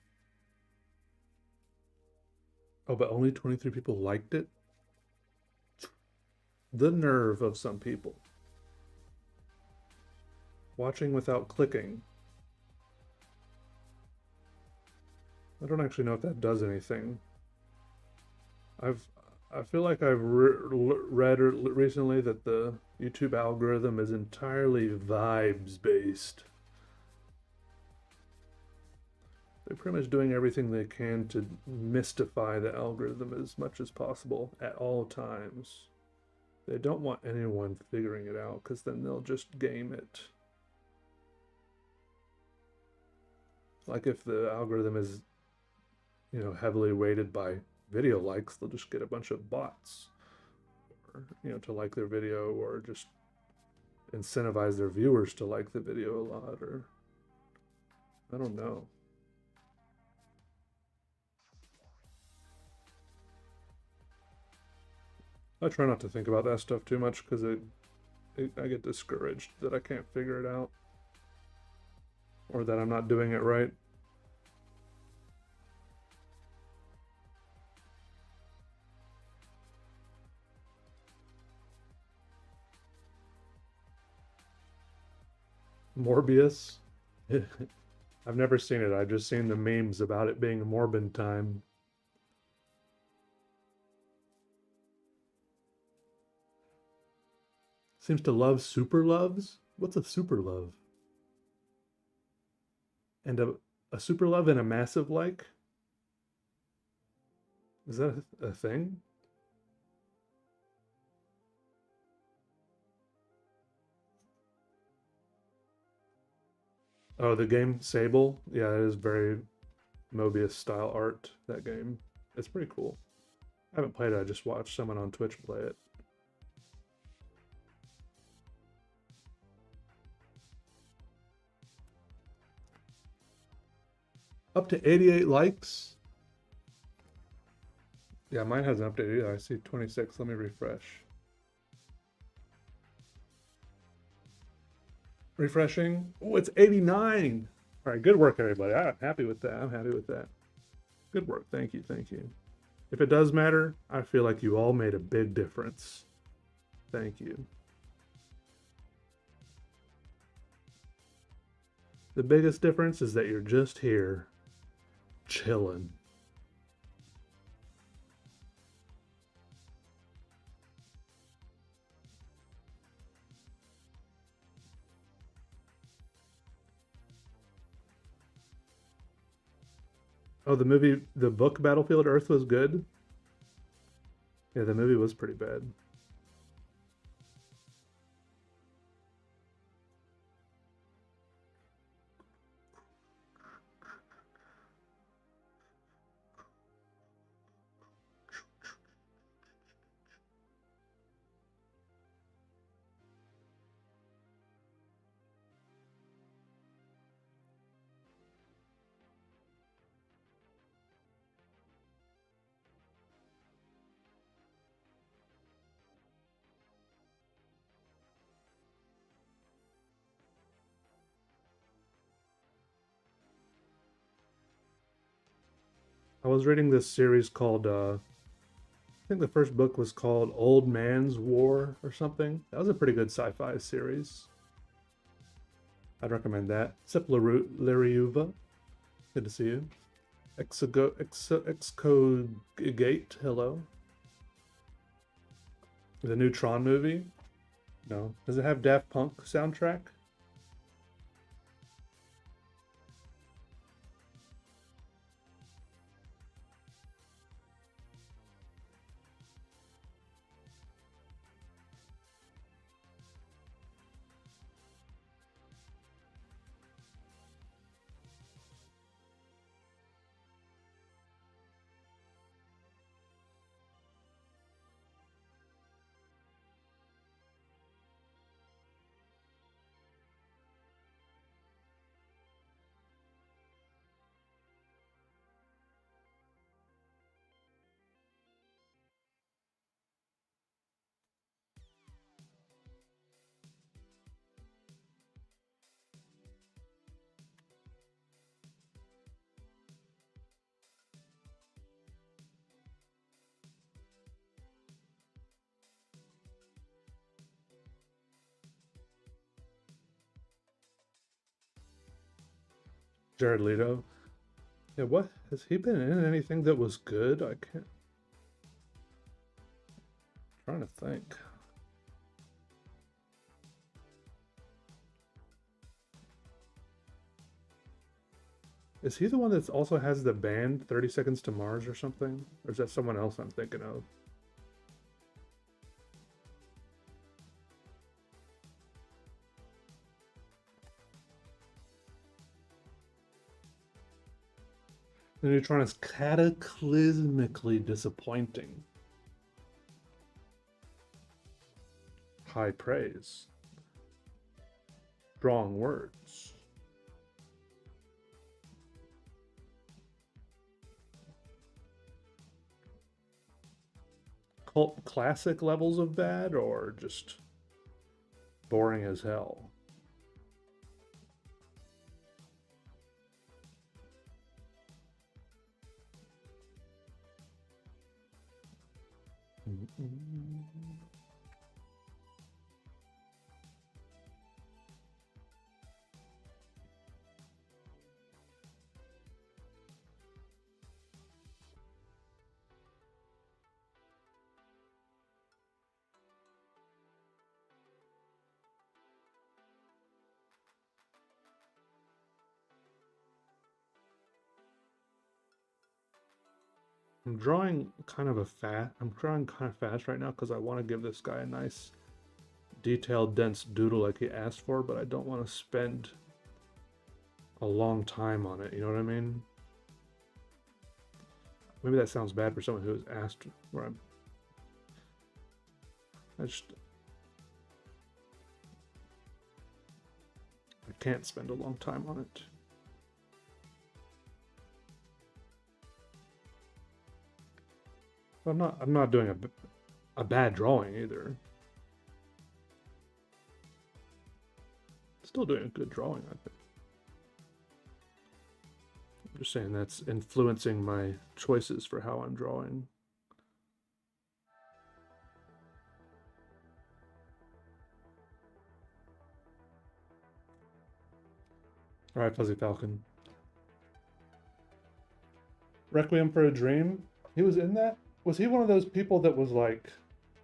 Oh, but only 23 people liked it? The nerve of some people. Watching without clicking. I don't actually know if that does anything. I feel like I've read recently that the YouTube algorithm is entirely vibes based. They're pretty much doing everything they can to mystify the algorithm as much as possible at all times. They don't want anyone figuring it out because then they'll just game it. Like if the algorithm is, heavily weighted by video likes, they'll just get a bunch of bots, or, to like their video, or just incentivize their viewers to like the video a lot, or I don't know. I try not to think about that stuff too much because I get discouraged that I can't figure it out or that I'm not doing it right. Morbius? I've never seen it. I've just seen the memes about it being Morbin time. Seems to love super loves? What's a super love? And a super love and a massive like? Is that a thing? Oh, the game Sable? Yeah, it is very Mobius style art, that game. It's pretty cool. I haven't played it, I just watched someone on Twitch play it. Up to 88 likes. Yeah, mine hasn't updated either. I see 26. Let me refresh. Refreshing. Oh, it's 89. All right, good work, everybody. I'm happy with that. I'm happy with that. Good work. Thank you. Thank you. If it does matter, I feel like you all made a big difference. Thank you. The biggest difference is that you're just here, chilling. Oh, the book Battlefield Earth was good? Yeah, the movie was pretty bad. I was reading this series called, I think the first book was called Old Man's War or something. That was a pretty good sci-fi series. I'd recommend that. Sip Lariuva, good to see you. Excogate, hello. The new Tron movie? No. Does it have Daft Punk soundtrack? Jared Leto. Yeah, what? Has he been in anything that was good? I can't. I'm trying to think. Is he the one that also has the band 30 Seconds to Mars or something? Or is that someone else I'm thinking of? The Neutron is cataclysmically disappointing. High praise. Strong words. Cult classic levels of bad or just boring as hell? I'm drawing kind of fast right now because I want to give this guy a nice detailed dense doodle like he asked for, but I don't want to spend a long time on it, you know what I mean? Maybe that sounds bad for someone who has asked where I can't spend a long time on it. I'm not doing a bad drawing either. Still doing a good drawing, I think. I'm just saying that's influencing my choices for how I'm drawing. All right, Fuzzy Falcon. Requiem for a Dream. He was in that? Was he one of those people that was like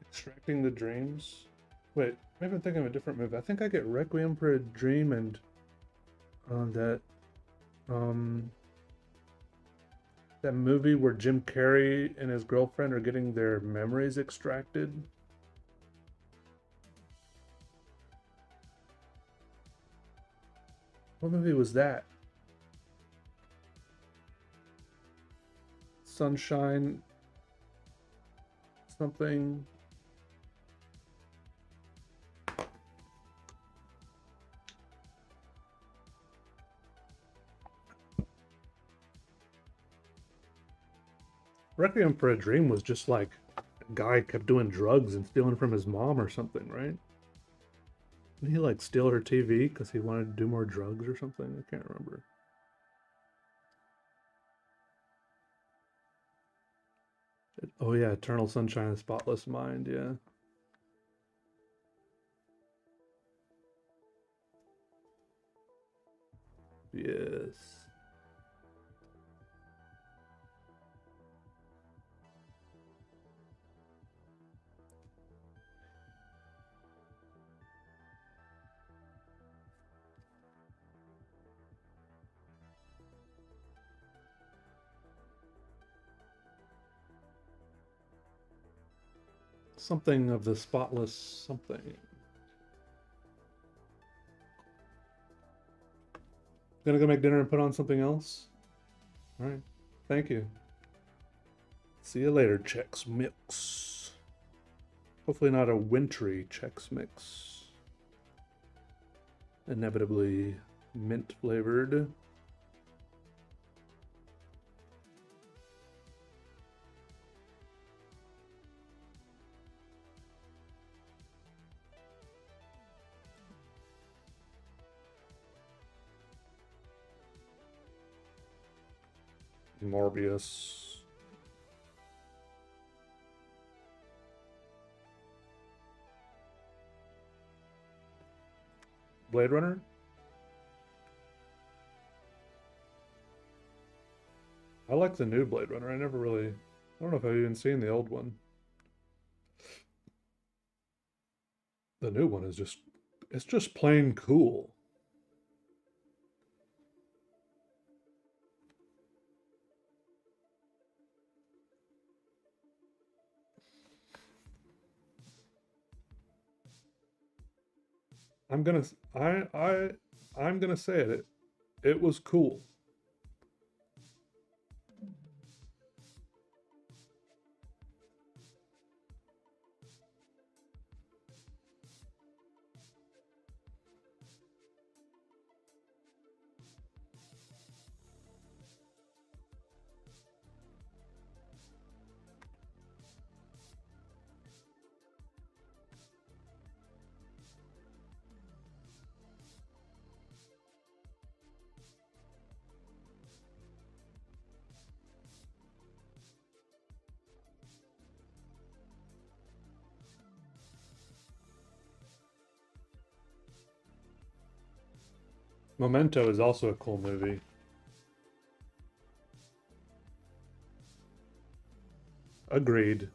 extracting the dreams? Wait, maybe I'm thinking of a different movie. I think I get Requiem for a Dream and that um that movie where Jim Carrey and his girlfriend are getting their memories extracted. What movie was that? Sunshine something. Requiem for a Dream was just like a guy kept doing drugs and stealing from his mom or something, right? Didn't he like steal her TV because he wanted to do more drugs or something? I can't remember. Oh yeah, Eternal Sunshine of the Spotless Mind, yeah. Yes. Something of the spotless something. Gonna go make dinner and put on something else? All right. Thank you. See you later, Chex Mix. Hopefully not a wintry Chex Mix. Inevitably mint flavored. Morbius. Blade Runner? I like the new Blade Runner. I don't know if I've even seen the old one. The new one is it's just plain cool. I'm gonna, I'm gonna say it. It was cool. Memento is also a cool movie. Agreed.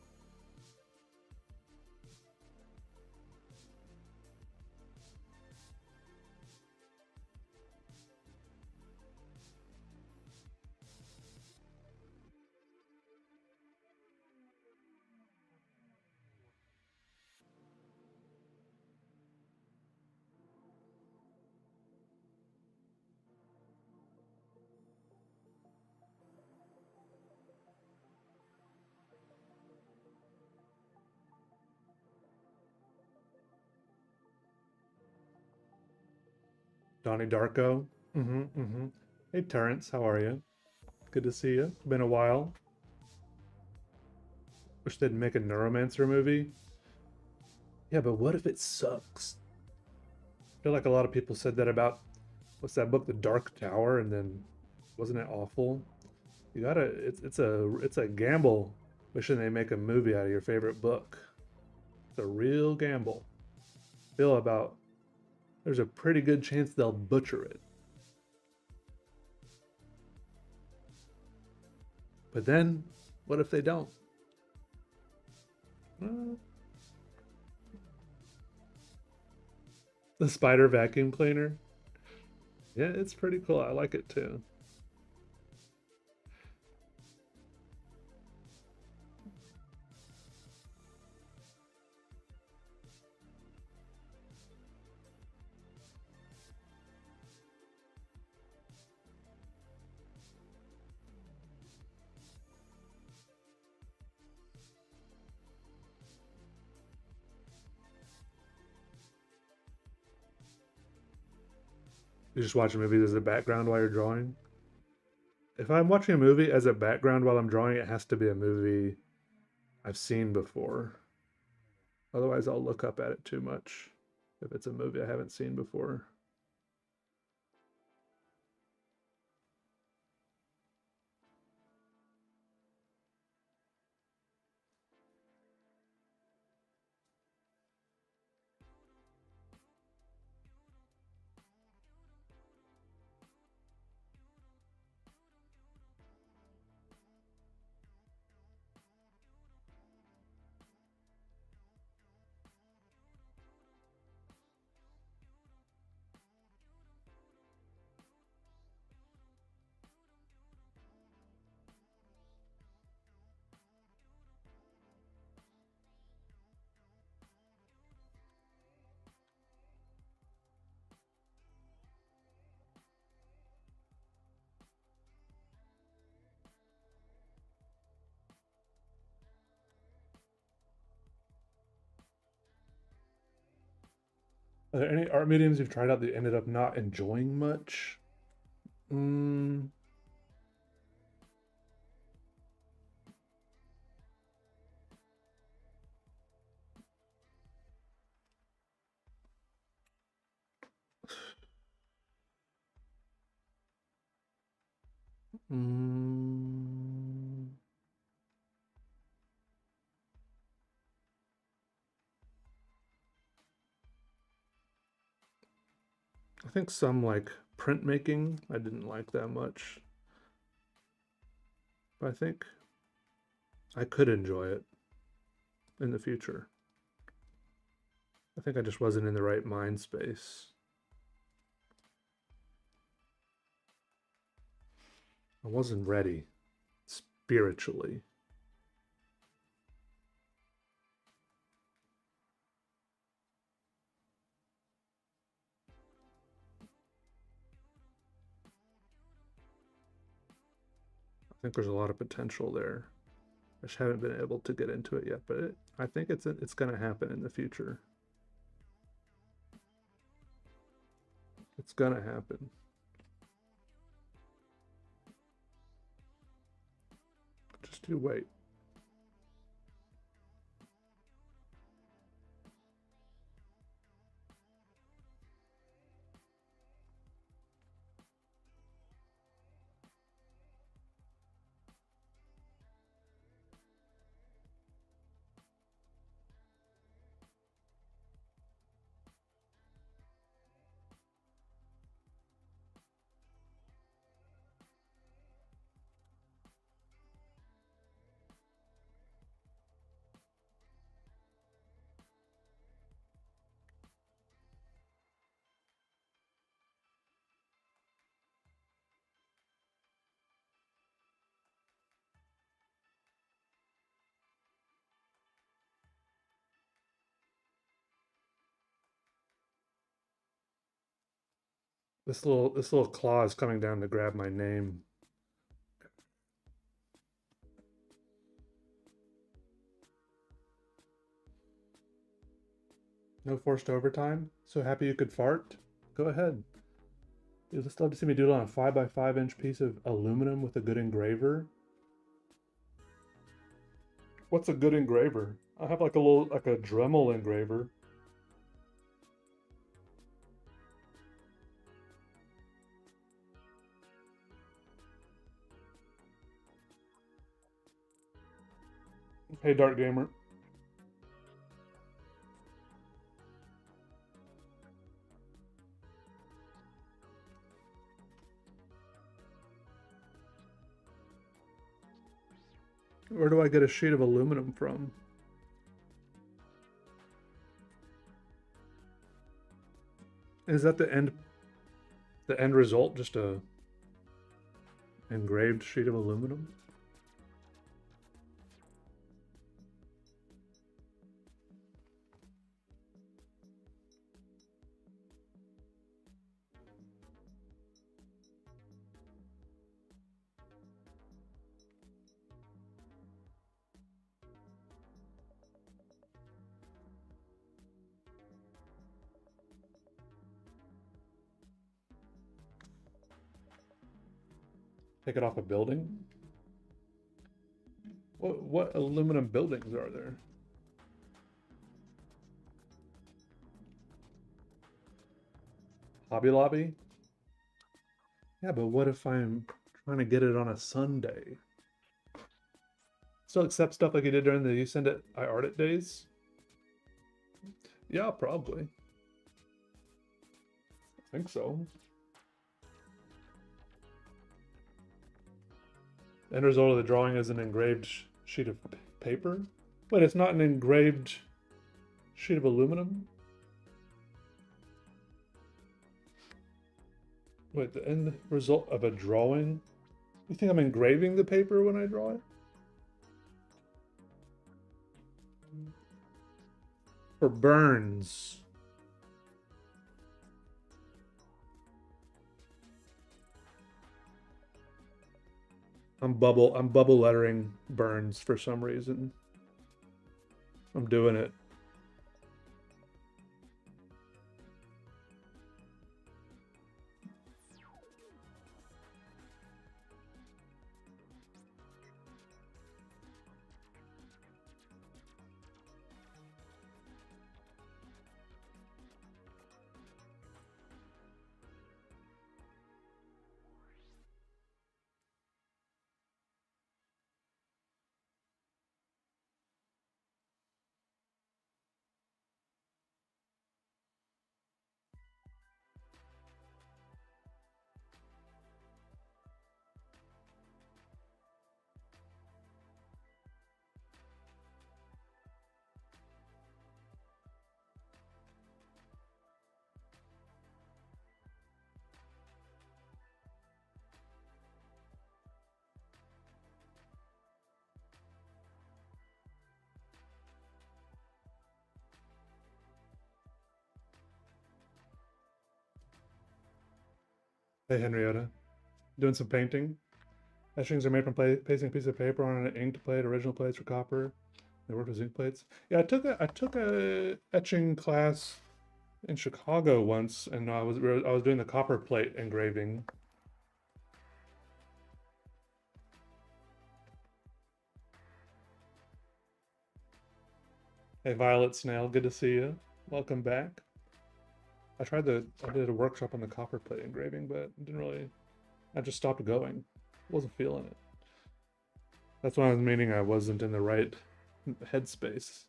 Donnie Darko. Mm-hmm. Hey Terrence, how are you? Good to see you. Been a while. Wish they'd make a Neuromancer movie. Yeah, but what if it sucks? I feel like a lot of people said that about what's that book, The Dark Tower, and then wasn't it awful? You gotta it's a gamble wishing they make a movie out of your favorite book. It's a real gamble. Feel about there's a pretty good chance they'll butcher it. But then, what if they don't? Uh, the spider vacuum cleaner. Yeah, it's pretty cool. I like it too. You just watch movies as a background while you're drawing. If I'm watching a movie as a background while I'm drawing, it has to be a movie I've seen before. Otherwise, I'll look up at it too much if it's a movie I haven't seen before. Are there any art mediums you've tried out that you ended up not enjoying much? Mm, mm, I think some like printmaking I didn't like that much. But I think I could enjoy it in the future. I think I just wasn't in the right mind space. I wasn't ready spiritually. I think there's a lot of potential there. I just haven't been able to get into it yet, but I think it's going to happen in the future. It's going to happen. Just you wait. This little claw is coming down to grab my name. No forced overtime. So happy you could fart. Go ahead. You'd just love to see me doodle on a 5x5 inch piece of aluminum with a good engraver. What's a good engraver? I have like a Dremel engraver. Hey, Dark Gamer. Where do I get a sheet of aluminum from? Is that the end result? Just a engraved sheet of aluminum? Take it off a building? What aluminum buildings are there? Hobby Lobby? Yeah, but what if I'm trying to get it on a Sunday? Still accept stuff like you did during the You Send It, I Art It days? Yeah, probably. I think so. The end result of the drawing is an engraved sheet of paper? Wait, it's not an engraved sheet of aluminum? Wait, the end result of a drawing? You think I'm engraving the paper when I draw it? For Burns. I'm bubble lettering Burns for some reason. I'm doing it. Hey, Henrietta. Doing some painting. Etchings are made from pasting a piece of paper on an inked plate, original plates for copper. They work with zinc plates. Yeah, I took a etching class in Chicago once, and I was doing the copper plate engraving. Hey, Violet Snail, good to see you. Welcome back. I did a workshop on the copper plate engraving, but didn't really. I just stopped going. Wasn't feeling it. That's when I was meaning I wasn't in the right headspace.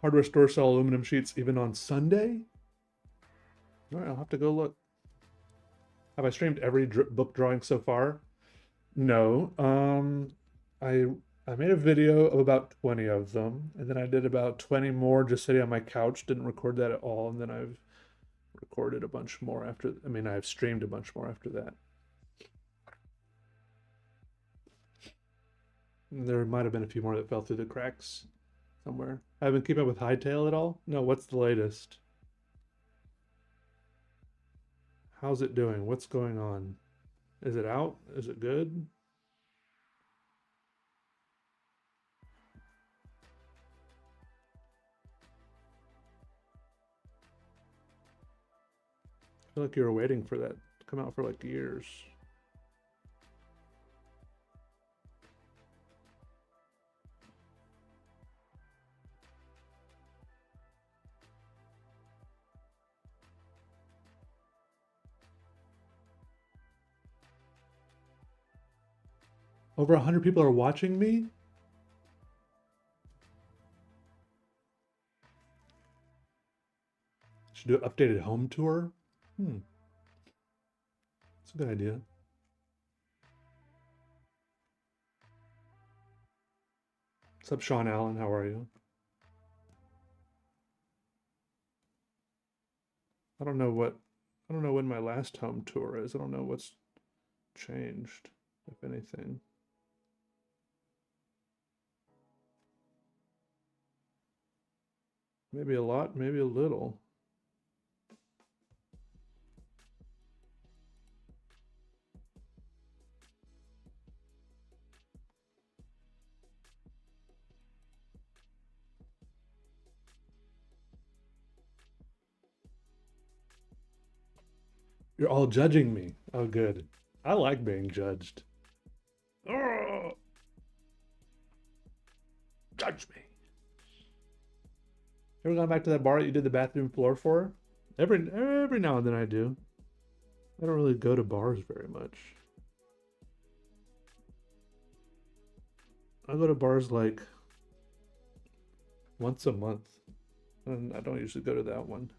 Hardware store sell aluminum sheets even on Sunday? All right, I'll have to go look. Have I streamed every book drawing so far? No. I made a video of about 20 of them, and then I did about 20 more just sitting on my couch. Didn't record that at all, and then I've recorded a bunch more after. I mean, I've streamed a bunch more after that. And there might have been a few more that fell through the cracks somewhere. I haven't keeping up with Hightail at all. No, what's the latest? How's it doing? What's going on? Is it out? Is it good? I feel like you were waiting for that to come out for like years. Over 100 people are watching me? Should do an updated home tour? That's a good idea. What's up, Sean Allen? How are you? I don't know when my last home tour is. I don't know what's changed, if anything. Maybe a lot, maybe a little. You're all judging me. Oh, good. I like being judged. Oh, judge me. Ever gone back to that bar that you did the bathroom floor for? Every now and then I do. I don't really go to bars very much. I go to bars like once a month, and I don't usually go to that one.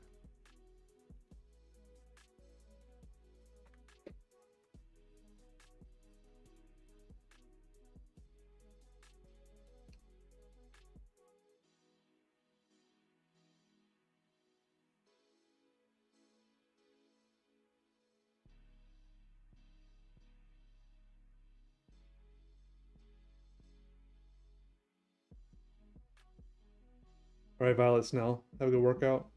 All right, Violet Snell, have a good workout.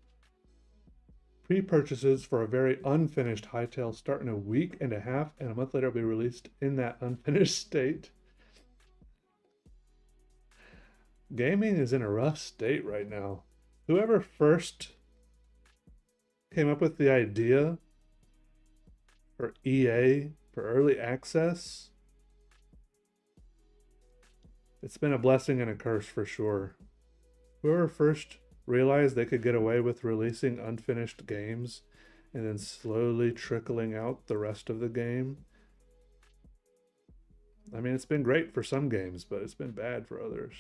Pre-purchases for a very unfinished Hightail start in a week and a half, and a month later it'll be released in that unfinished state. Gaming is in a rough state right now. Whoever first came up with the idea for EA for early access, it's been a blessing and a curse for sure. Whoever first realized they could get away with releasing unfinished games and then slowly trickling out the rest of the game. I mean, it's been great for some games, but it's been bad for others.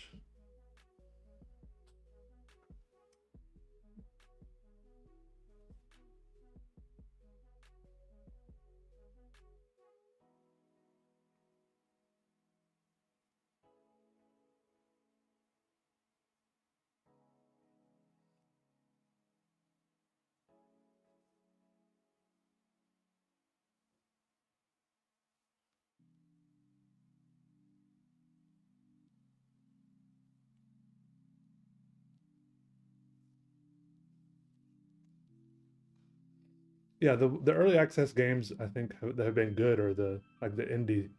Yeah, the early access games I think that have been good are the like the indie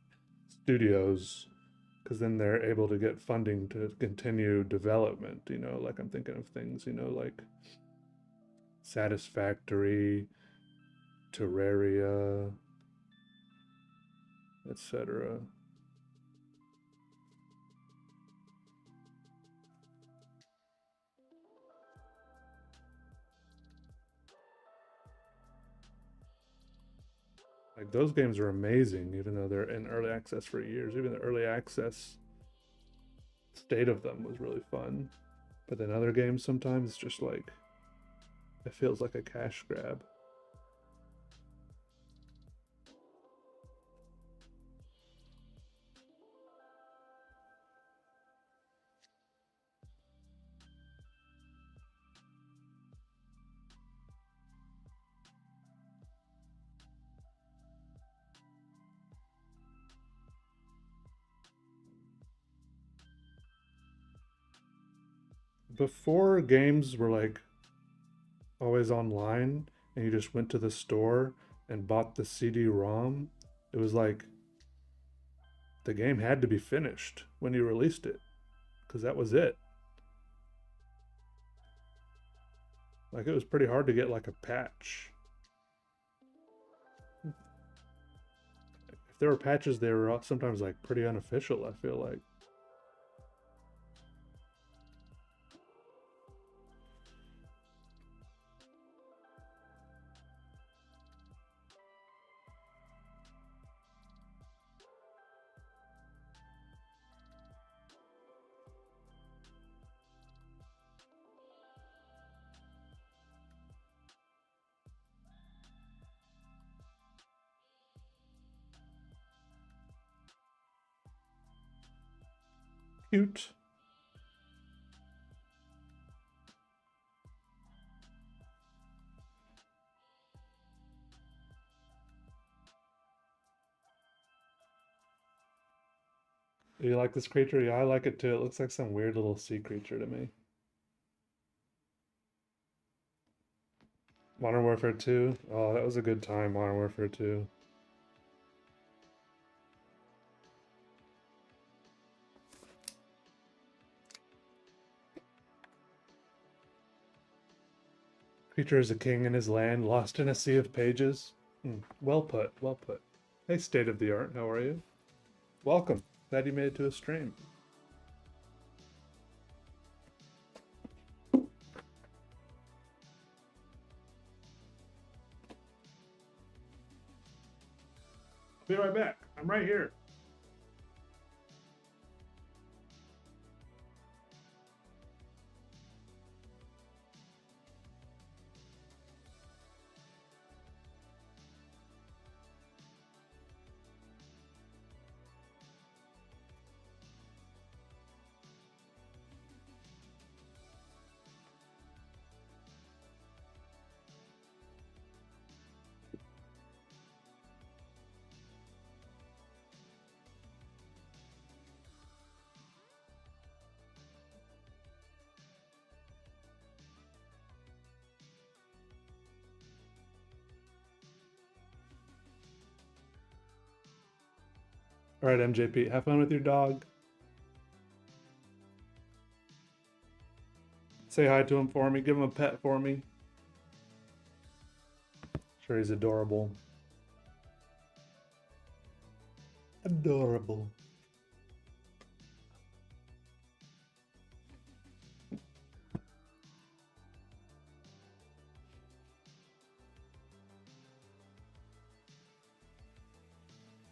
studios, because then they're able to get funding to continue development. You know, like I'm thinking of things, you know, like Satisfactory, Terraria, etc. Like those games are amazing, even though they're in early access for years. Even the early access state of them was really fun. But then other games sometimes it's just like it feels like a cash grab. Before games were like always online and you just went to the store and bought the CD-ROM, it was like the game had to be finished when you released it because that was it. Like it was pretty hard to get like a patch. If there were patches, they were sometimes like pretty unofficial, I feel like. Cute. Do you like this creature? Yeah, I like it too. It looks like some weird little sea creature to me. Modern Warfare 2. Oh, that was a good time, Modern Warfare 2. Creature is a king in his land, lost in a sea of pages. Well put, well put. Hey, State of the Art, how are you? Welcome. Glad you made it to a stream. Be right back. I'm right here. All right, MJP, have fun with your dog. Say hi to him for me. Give him a pet for me. Sure, he's adorable. Adorable.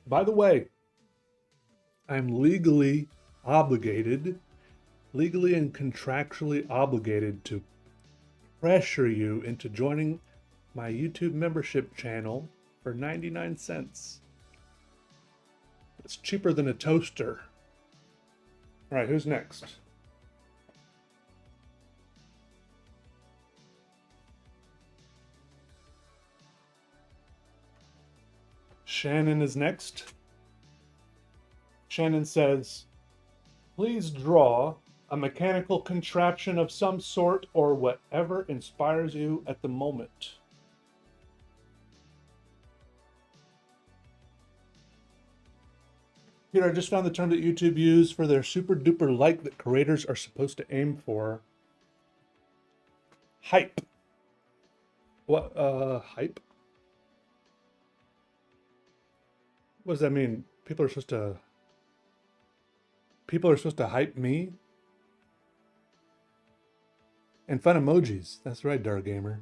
By the way, I'm legally obligated, legally and contractually obligated to pressure you into joining my YouTube membership channel for 99 cents. It's cheaper than a toaster. All right, who's next? Shannon is next. Shannon says, please draw a mechanical contraption of some sort or whatever inspires you at the moment. Here, I just found the term that YouTube use for their super duper like that creators are supposed to aim for. Hype. What, hype? What does that mean? People are supposed to hype me? And fun emojis. That's right, Dark Gamer.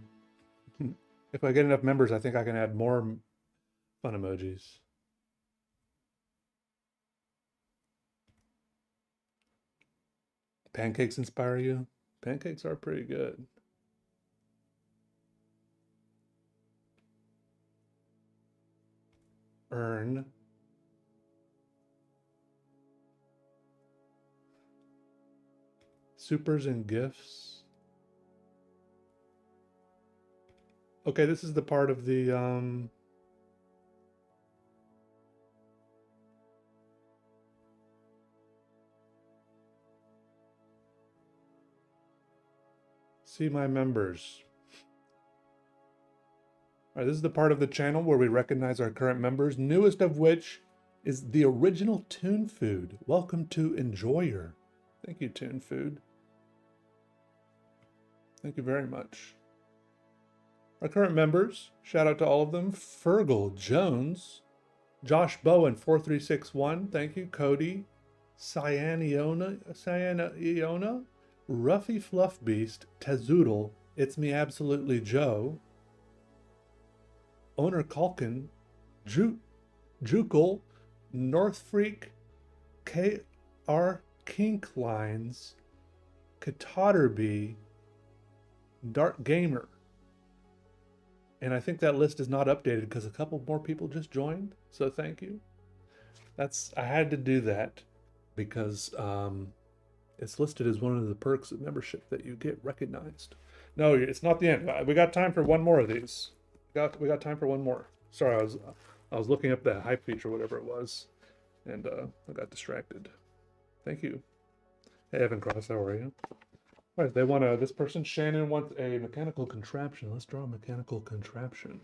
If I get enough members, I think I can add more fun emojis. Pancakes inspire you? Pancakes are pretty good. Earn. Supers and gifts. Okay, this is the part of the see my members. All right, this is the part of the channel where we recognize our current members, newest of which is the original Toon Food. Welcome to Enjoyer. Thank you, Toon Food. Thank you very much. Our current members, shout out to all of them. Fergal Jones, Josh Bowen 4361, thank you. Cody, Cyaniona, Ruffy Fluff Beast, Tezoodle, It's Me Absolutely Joe, Owner Kalkin, Jukul, North Freak, KR Kinklines, Katotterby, Dark Gamer. And I think that list is not updated because a couple more people just joined. So thank you. I had to do that because it's listed as one of the perks of membership that you get recognized. No, it's not the end. We got time for one more of these. We got time for one more. Sorry, I was looking up that hype feature, whatever it was, and I got distracted. Thank you. Hey, Evan Cross, how are you? All right, they want this person, Shannon, wants a mechanical contraption. Let's draw a mechanical contraption.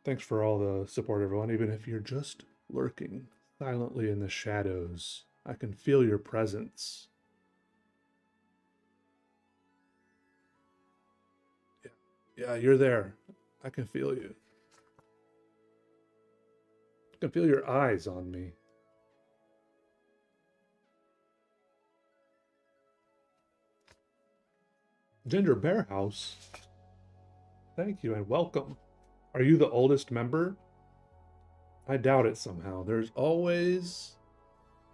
Thanks for all the support, everyone. Even if you're just lurking silently in the shadows, I can feel your presence. Yeah, you're there. I can feel you. I can feel your eyes on me. Ginger Bear House. Thank you and welcome. Are you the oldest member? I doubt it somehow. There's always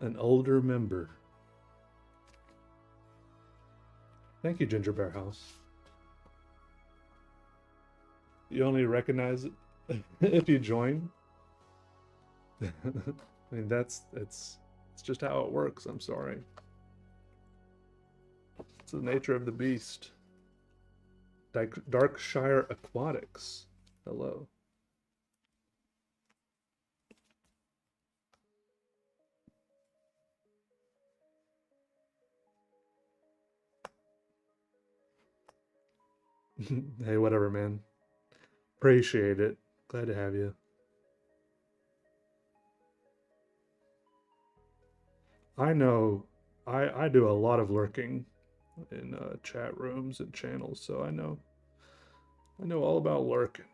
an older member. Thank you, Ginger Bear House. You only recognize it if you join. I mean, it's just how it works. I'm sorry. It's the nature of the beast. Darkshire Aquatics. Hello. Hey, whatever, man. Appreciate it. Glad to have you. I know I do a lot of lurking in chat rooms and channels, so I know all about lurking.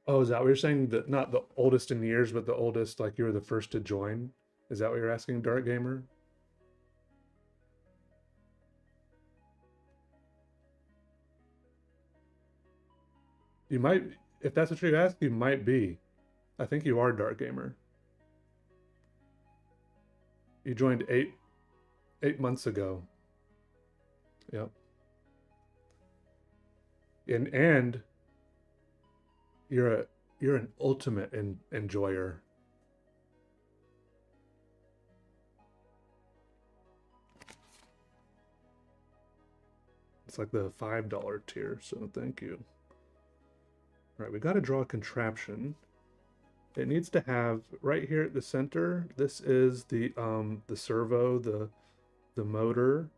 Oh, is that what you're saying? That not the oldest in years, but the oldest, like you were the first to join? Is that what you're asking, Dark Gamer? You might, if that's what you ask, you might be. I think you are Dark Gamer. You joined eight months ago. Yep. And you're an ultimate enjoyer. It's like the $5 tier, so thank you. All right, we got to draw a contraption. It needs to have right here at the center. This is the servo, the motor.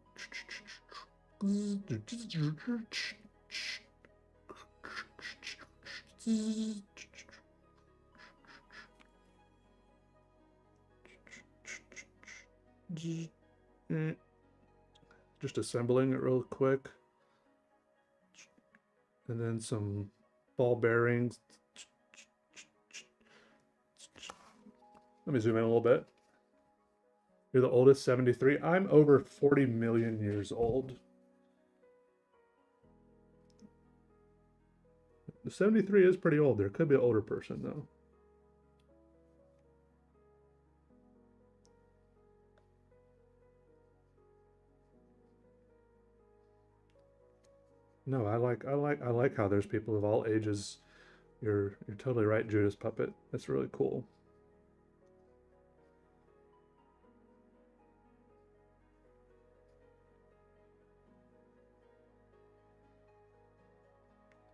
Just assembling it real quick. And then some ball bearings. Let me zoom in a little bit. You're the oldest, 73. I'm over 40 million years old. The 73 is pretty old. There could be an older person, though. No, I like how there's people of all ages. You're totally right, Judas Puppet. That's really cool.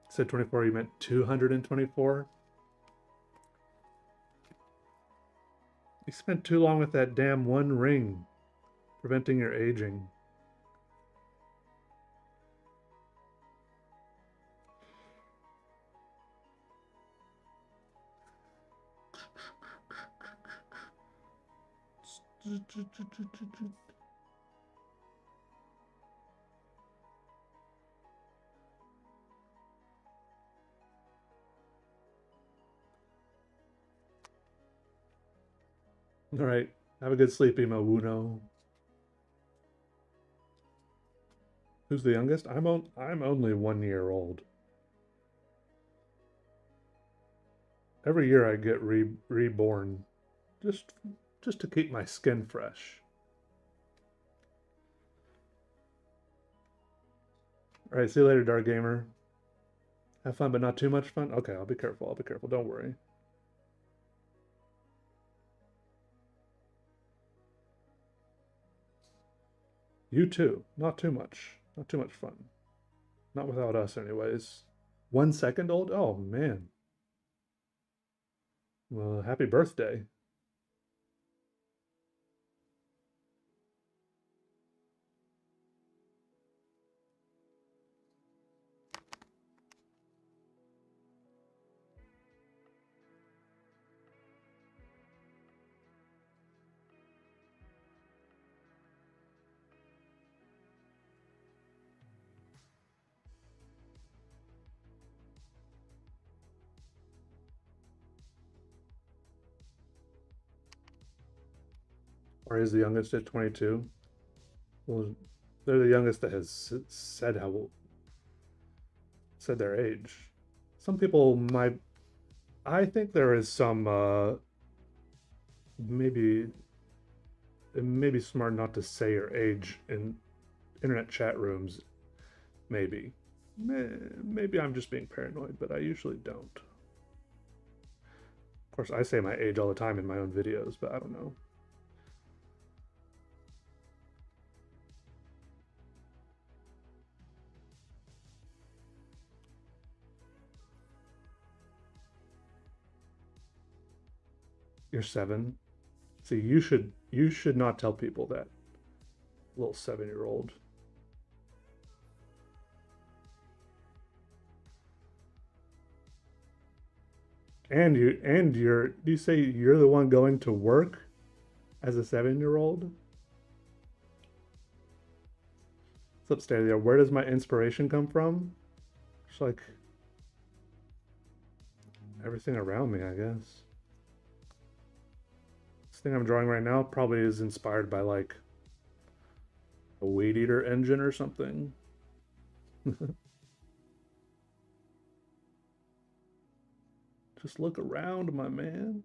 Said 24, you meant 224? You spent too long with that damn one ring, preventing your aging. All right. Have a good sleep, Imawuno. Who's the youngest? I'm only 1 year old. Every year I get reborn, just to keep my skin fresh. All right, see you later, Dark Gamer. Have fun, but not too much fun. Okay, I'll be careful. I'll be careful. Don't worry. You too. Not too much. Not too much fun. Not without us, anyways. 1 second old? Oh, man. Well, happy birthday. Or is the youngest at 22? Well, they're the youngest that has said said their age. Some people might. I think there is some maybe it may be smart not to say your age in internet chat rooms. Maybe. Maybe I'm just being paranoid, but I usually don't. Of course, I say my age all the time in my own videos, but I don't know. You're 7. See, you should not tell people that. Little 7-year-old. And you say you're the one going to work as a 7-year-old? What's up, Stadia? Where does my inspiration come from? It's like everything around me, I guess. This thing I'm drawing right now probably is inspired by like a weed eater engine or something. Just look around, my man.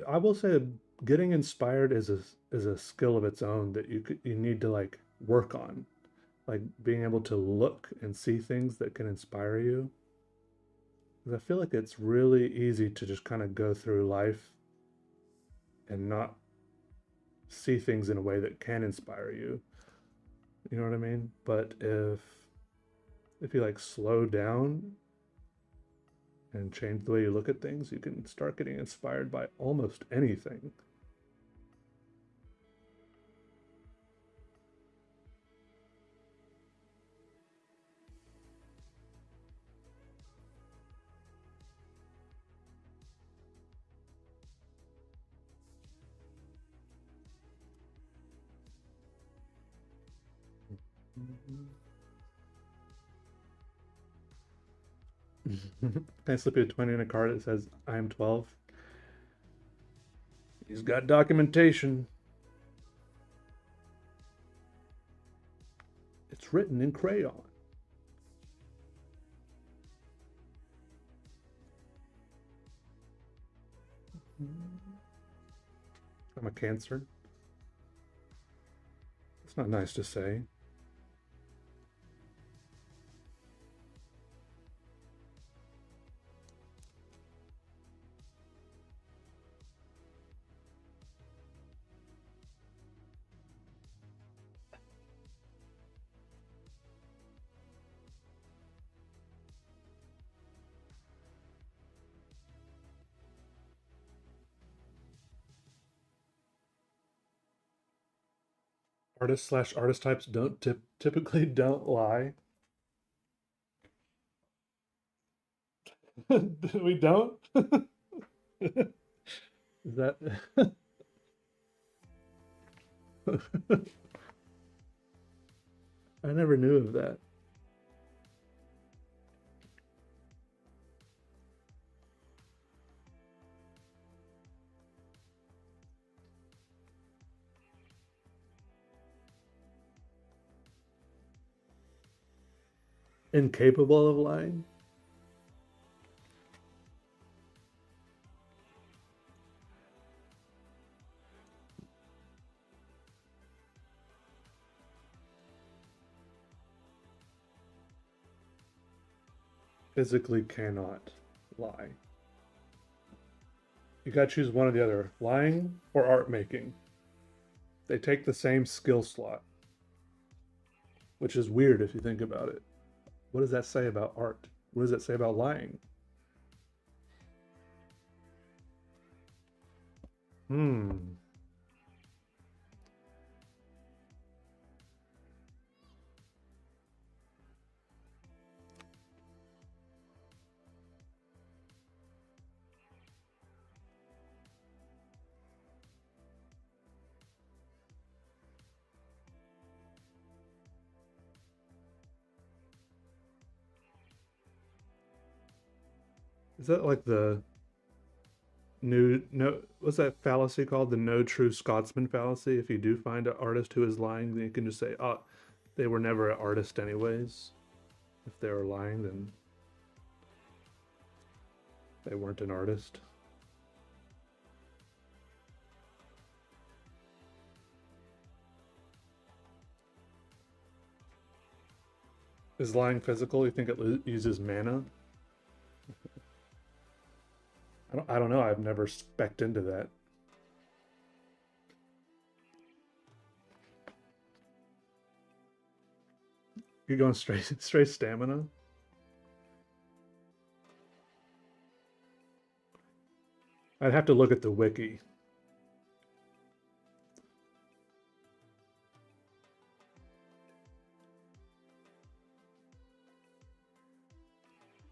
I will say getting inspired is a skill of its own that you need to like work on. Like being able to look and see things that can inspire you. Because I feel like it's really easy to just kind of go through life and not see things in a way that can inspire you. You know what I mean? But if you like slow down and change the way you look at things, you can start getting inspired by almost anything. Can I slip you a 20 in a card that says, I am 12? He's got documentation. It's written in crayon. I'm a Cancer. It's not nice to say. Artist/artist types don't typically don't lie. We don't? Is that I never knew of that. Incapable of lying? Physically cannot lie. You gotta choose one or the other, lying or art making. They take the same skill slot, which is weird if you think about it. What does that say about art? What does that say about lying? Is that like the what's that fallacy called? The no true Scotsman fallacy. If you do find an artist who is lying, then you can just say, oh, they were never an artist anyways. If they were lying, then they weren't an artist. Is lying physical? You think it uses mana? I don't know. I've never spec'd into that. You're going straight stamina? I'd have to look at the wiki.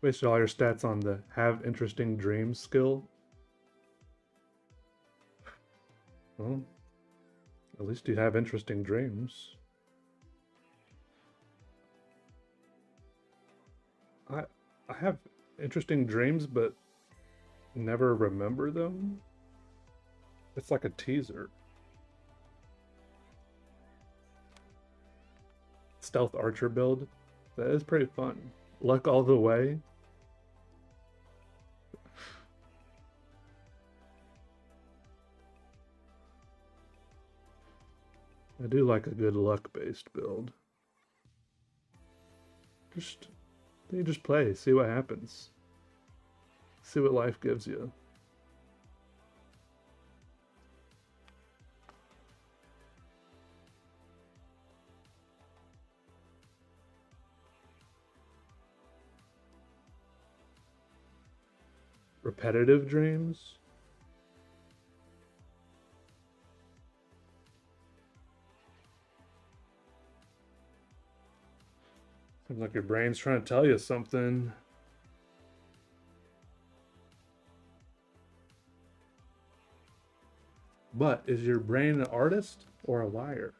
Wasted all your stats on the have interesting dreams skill. Well, at least you have interesting dreams. I have interesting dreams, but never remember them. It's like a teaser. Stealth archer build. That is pretty fun. Luck all the way. I do like a good luck-based build. You just play, see what happens. See what life gives you. Repetitive dreams. Seems like your brain's trying to tell you something. But is your brain an artist or a liar?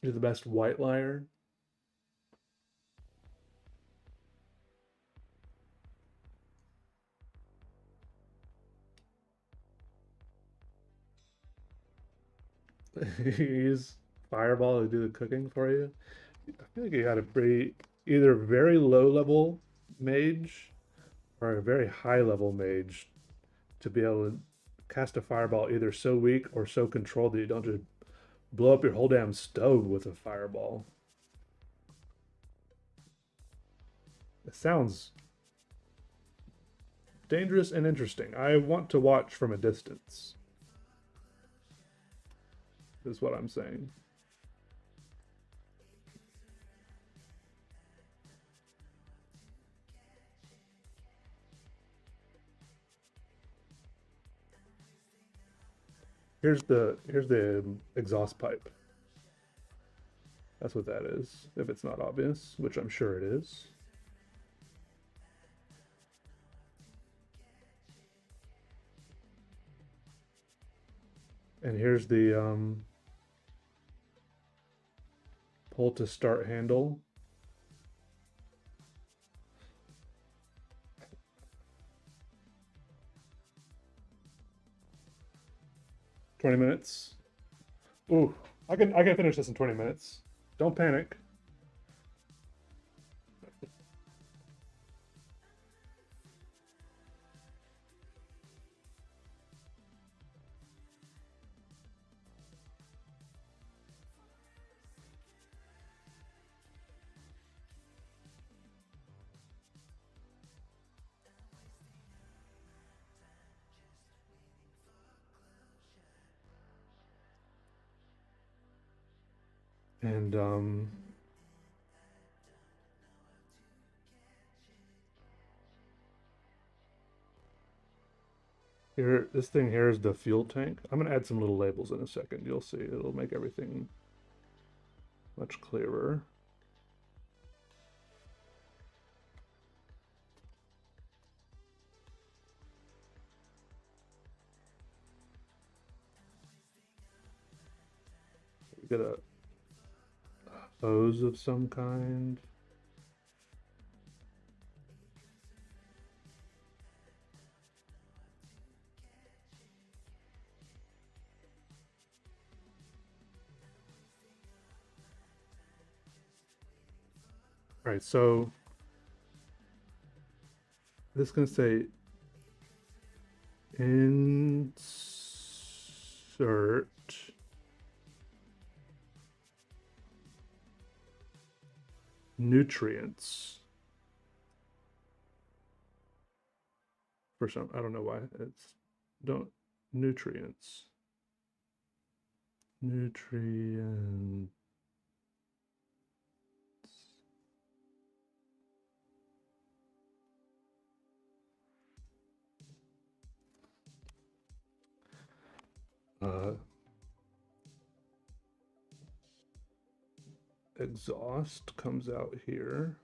You're the best white liar. You use Fireball to do the cooking for you. I feel like you got to be either very low level mage or a very high level mage to be able to cast a fireball either so weak or so controlled that you don't just blow up your whole damn stove with a fireball. It sounds dangerous and interesting. I want to watch from a distance, is what I'm saying. Here's the exhaust pipe. That's what that is, if it's not obvious, which I'm sure it is. And here's the pull to start handle. "20 minutes. Ooh, I can finish this in 20 minutes. Don't panic. And here, this thing here is the fuel tank. I'm gonna add some little labels in a second. You'll see, it'll make everything much clearer. We get a hose of some kind. All right, so this is gonna say insert nutrients. For some, I don't know why it's don't nutrients. Nutrients. Exhaust comes out here.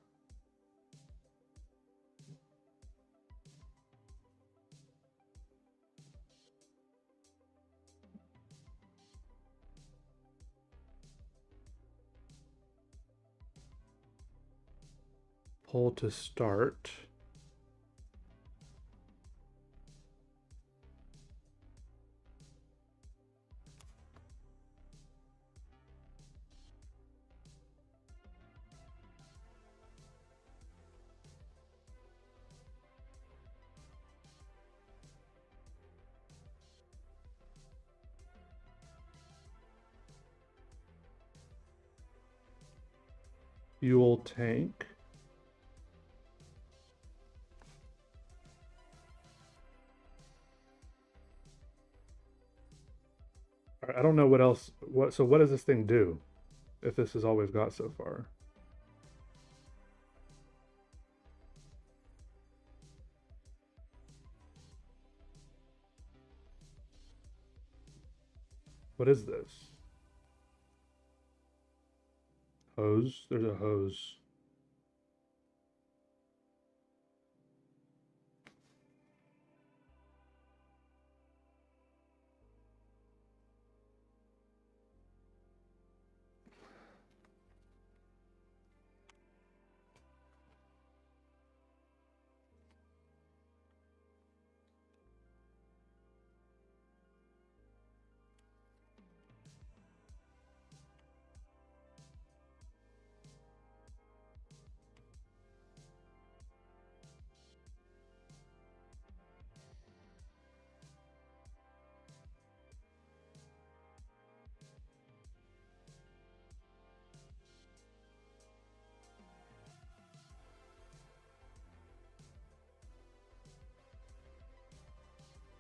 Pull to start. Fuel tank. I don't know what else. So what does this thing do if this is all we've got so far? What is this? Hose? There's a hose.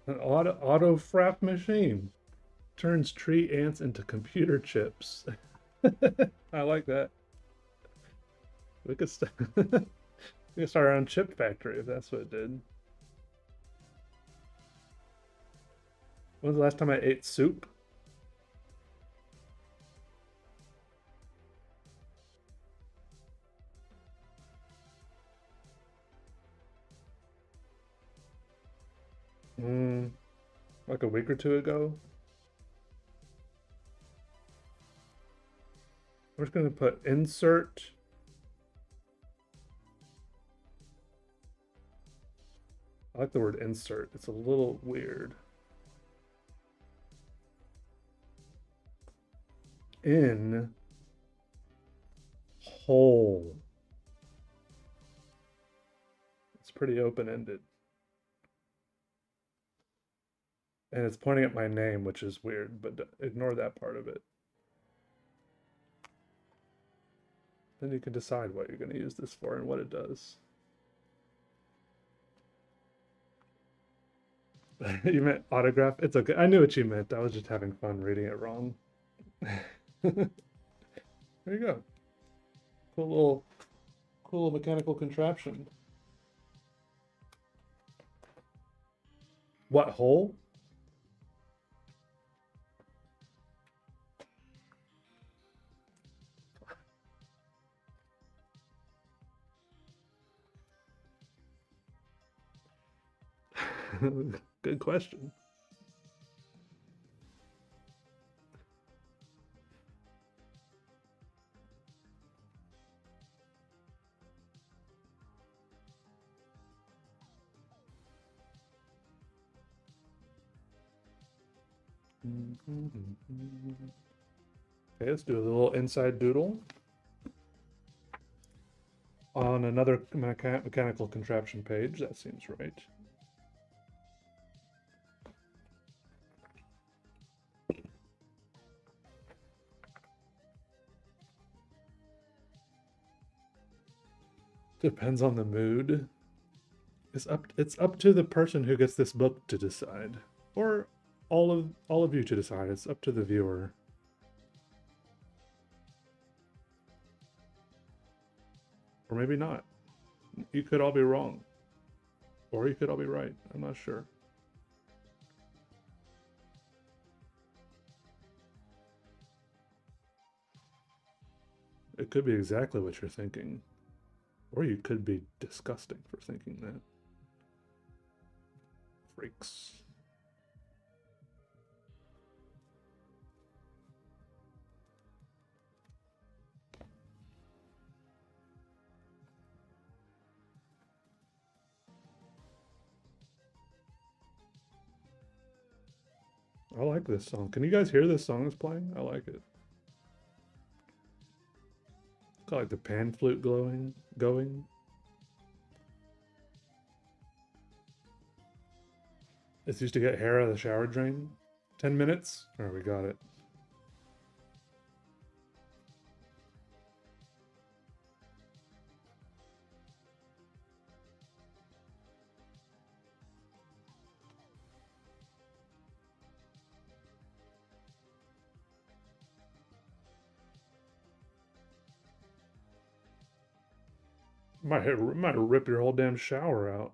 An auto frapp machine turns tree ants into computer chips. I like that. We could we could start our own chip factory if that's what it did. When was the last time I ate soup? Like a week or two ago. We're just gonna put insert. I like the word insert. It's a little weird. In hole. It's pretty open-ended. And it's pointing at my name, which is weird, but ignore that part of it. Then you can decide what you're going to use this for and what it does. You meant autograph? It's okay. I knew what you meant. I was just having fun reading it wrong. There you go. Cool little mechanical contraption. What hole? Good question. Okay, let's do a little inside doodle on another mechanical contraption page. That seems right. Depends on the mood. It's up to the person who gets this book to decide, or all of you to decide. It's up to the viewer. Or maybe not. You could all be wrong. Or you could all be right. I'm not sure. It could be exactly what you're thinking. Or you could be disgusting for thinking that. Freaks. I like this song. Can you guys hear this song is playing? I like it. It's got like the pan flute going. It's used to get hair out of the shower drain. 10 minutes? Alright, we got it. Might rip your whole damn shower out.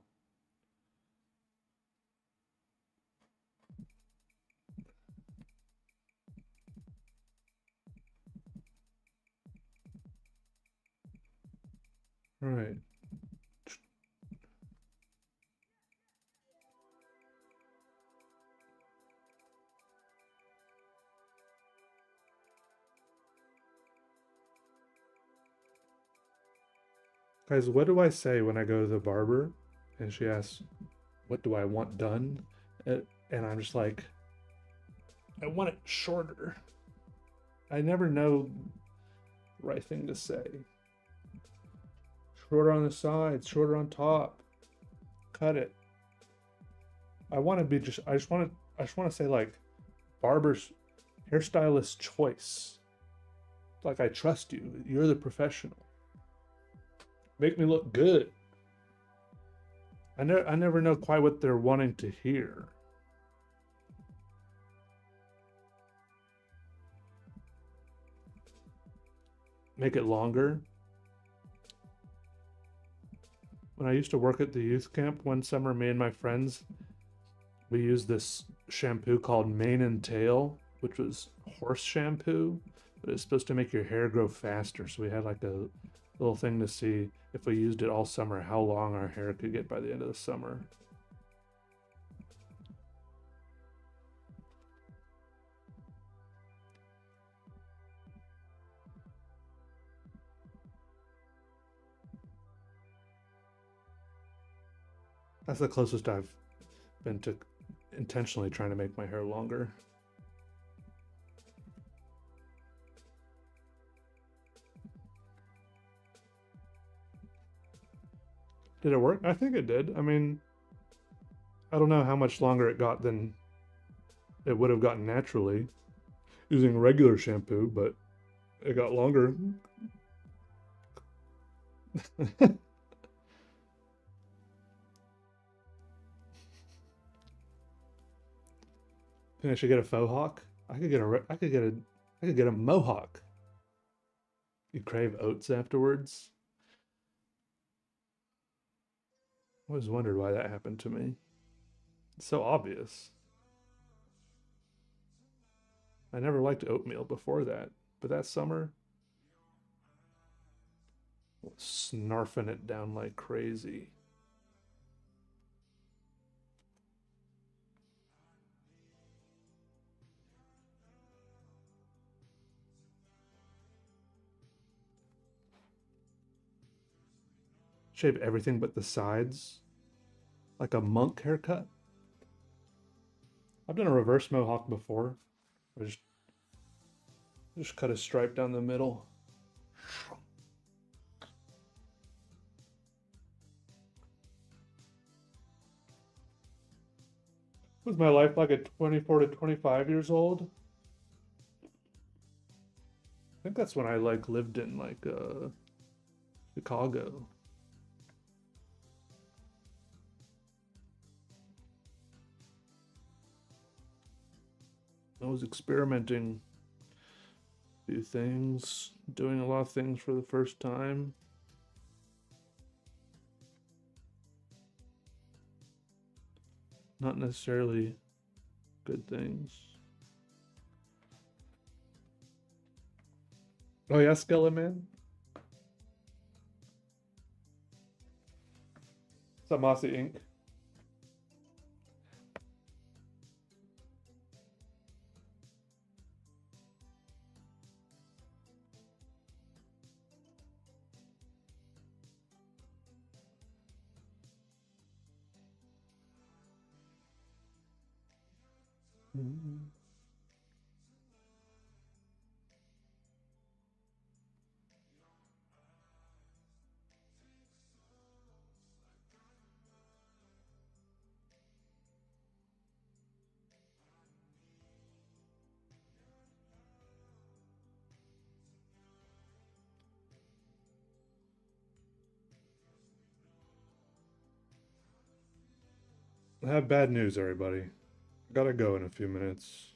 All right. Guys, what do I say when I go to the barber and she asks, what do I want done? And I'm just like, I want it shorter. I never know the right thing to say. Shorter on the sides, shorter on top. Cut it. I want to be just. I just want to say like, barber's hairstylist choice. Like I trust you. You're the professional. Make me look good. I never know quite what they're wanting to hear. Make it longer. When I used to work at the youth camp one summer, me and my friends, we used this shampoo called Mane and Tail, which was horse shampoo, but it's supposed to make your hair grow faster. So we had like a little thing to see if we used it all summer, how long our hair could get by the end of the summer. That's the closest I've been to intentionally trying to make my hair longer. Did it work? I think it did. I mean, I don't know how much longer it got than it would have gotten naturally using regular shampoo, but it got longer. I think I should get a faux hawk. I could get a mohawk. You crave oats afterwards. I always wondered why that happened to me. It's so obvious. I never liked oatmeal before that, but that summer, I was snarfing it down like crazy. Shave everything but the sides, like a monk haircut. I've done a reverse mohawk before. I just cut a stripe down the middle. Was my life like at 24 to 25 years old? I think that's when I like lived in like Chicago. I was experimenting a few things, doing a lot of things for the first time. Not necessarily good things. Oh yeah, Skeleton Man. What's up, Mossy Inc? I have bad news, everybody. I gotta go in a few minutes.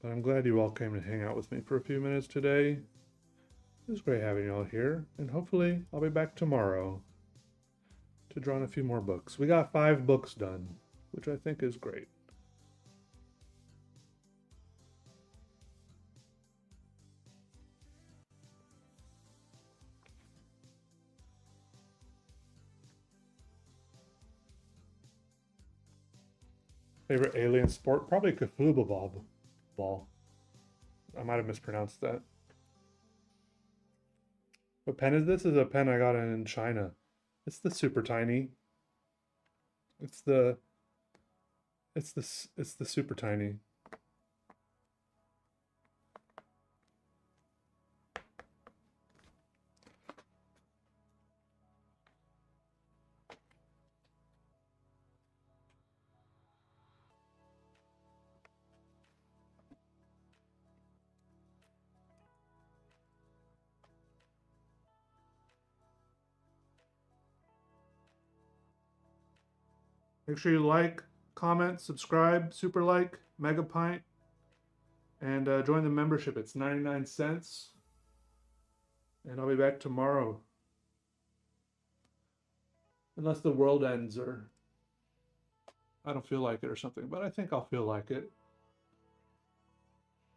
But I'm glad you all came to hang out with me for a few minutes today. It was great having you all here, and hopefully I'll be back tomorrow to draw on a few more books. We got 5 books done, which I think is great. Favorite alien sport? Probably Cthulhu ball. I might have mispronounced that. What pen is this? This is a pen I got in China. It's the super tiny. It's the super tiny. Make sure you like, comment, subscribe, super like, mega pint, and join the membership. It's 99 cents. And I'll be back tomorrow. Unless the world ends or I don't feel like it or something, but I think I'll feel like it.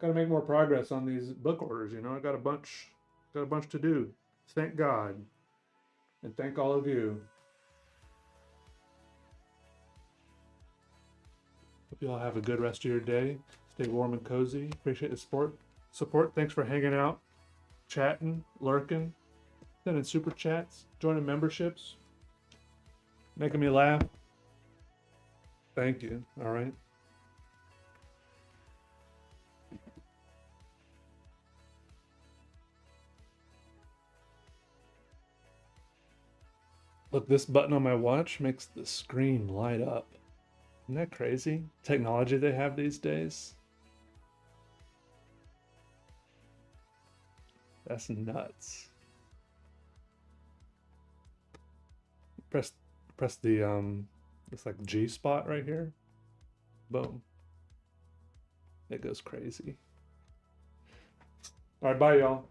Got to make more progress on these book orders, you know. I got a bunch to do. Thank God. And thank all of you. Hope you all have a good rest of your day. Stay warm and cozy. Appreciate the support. Thanks for hanging out, chatting, lurking, sending super chats, joining memberships, making me laugh. Thank you. All right. Look, this button on my watch makes the screen light up. Isn't that crazy? Technology they have these days. That's nuts. Press the it's like G spot right here. Boom. It goes crazy. All right, bye y'all.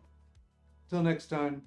Till next time.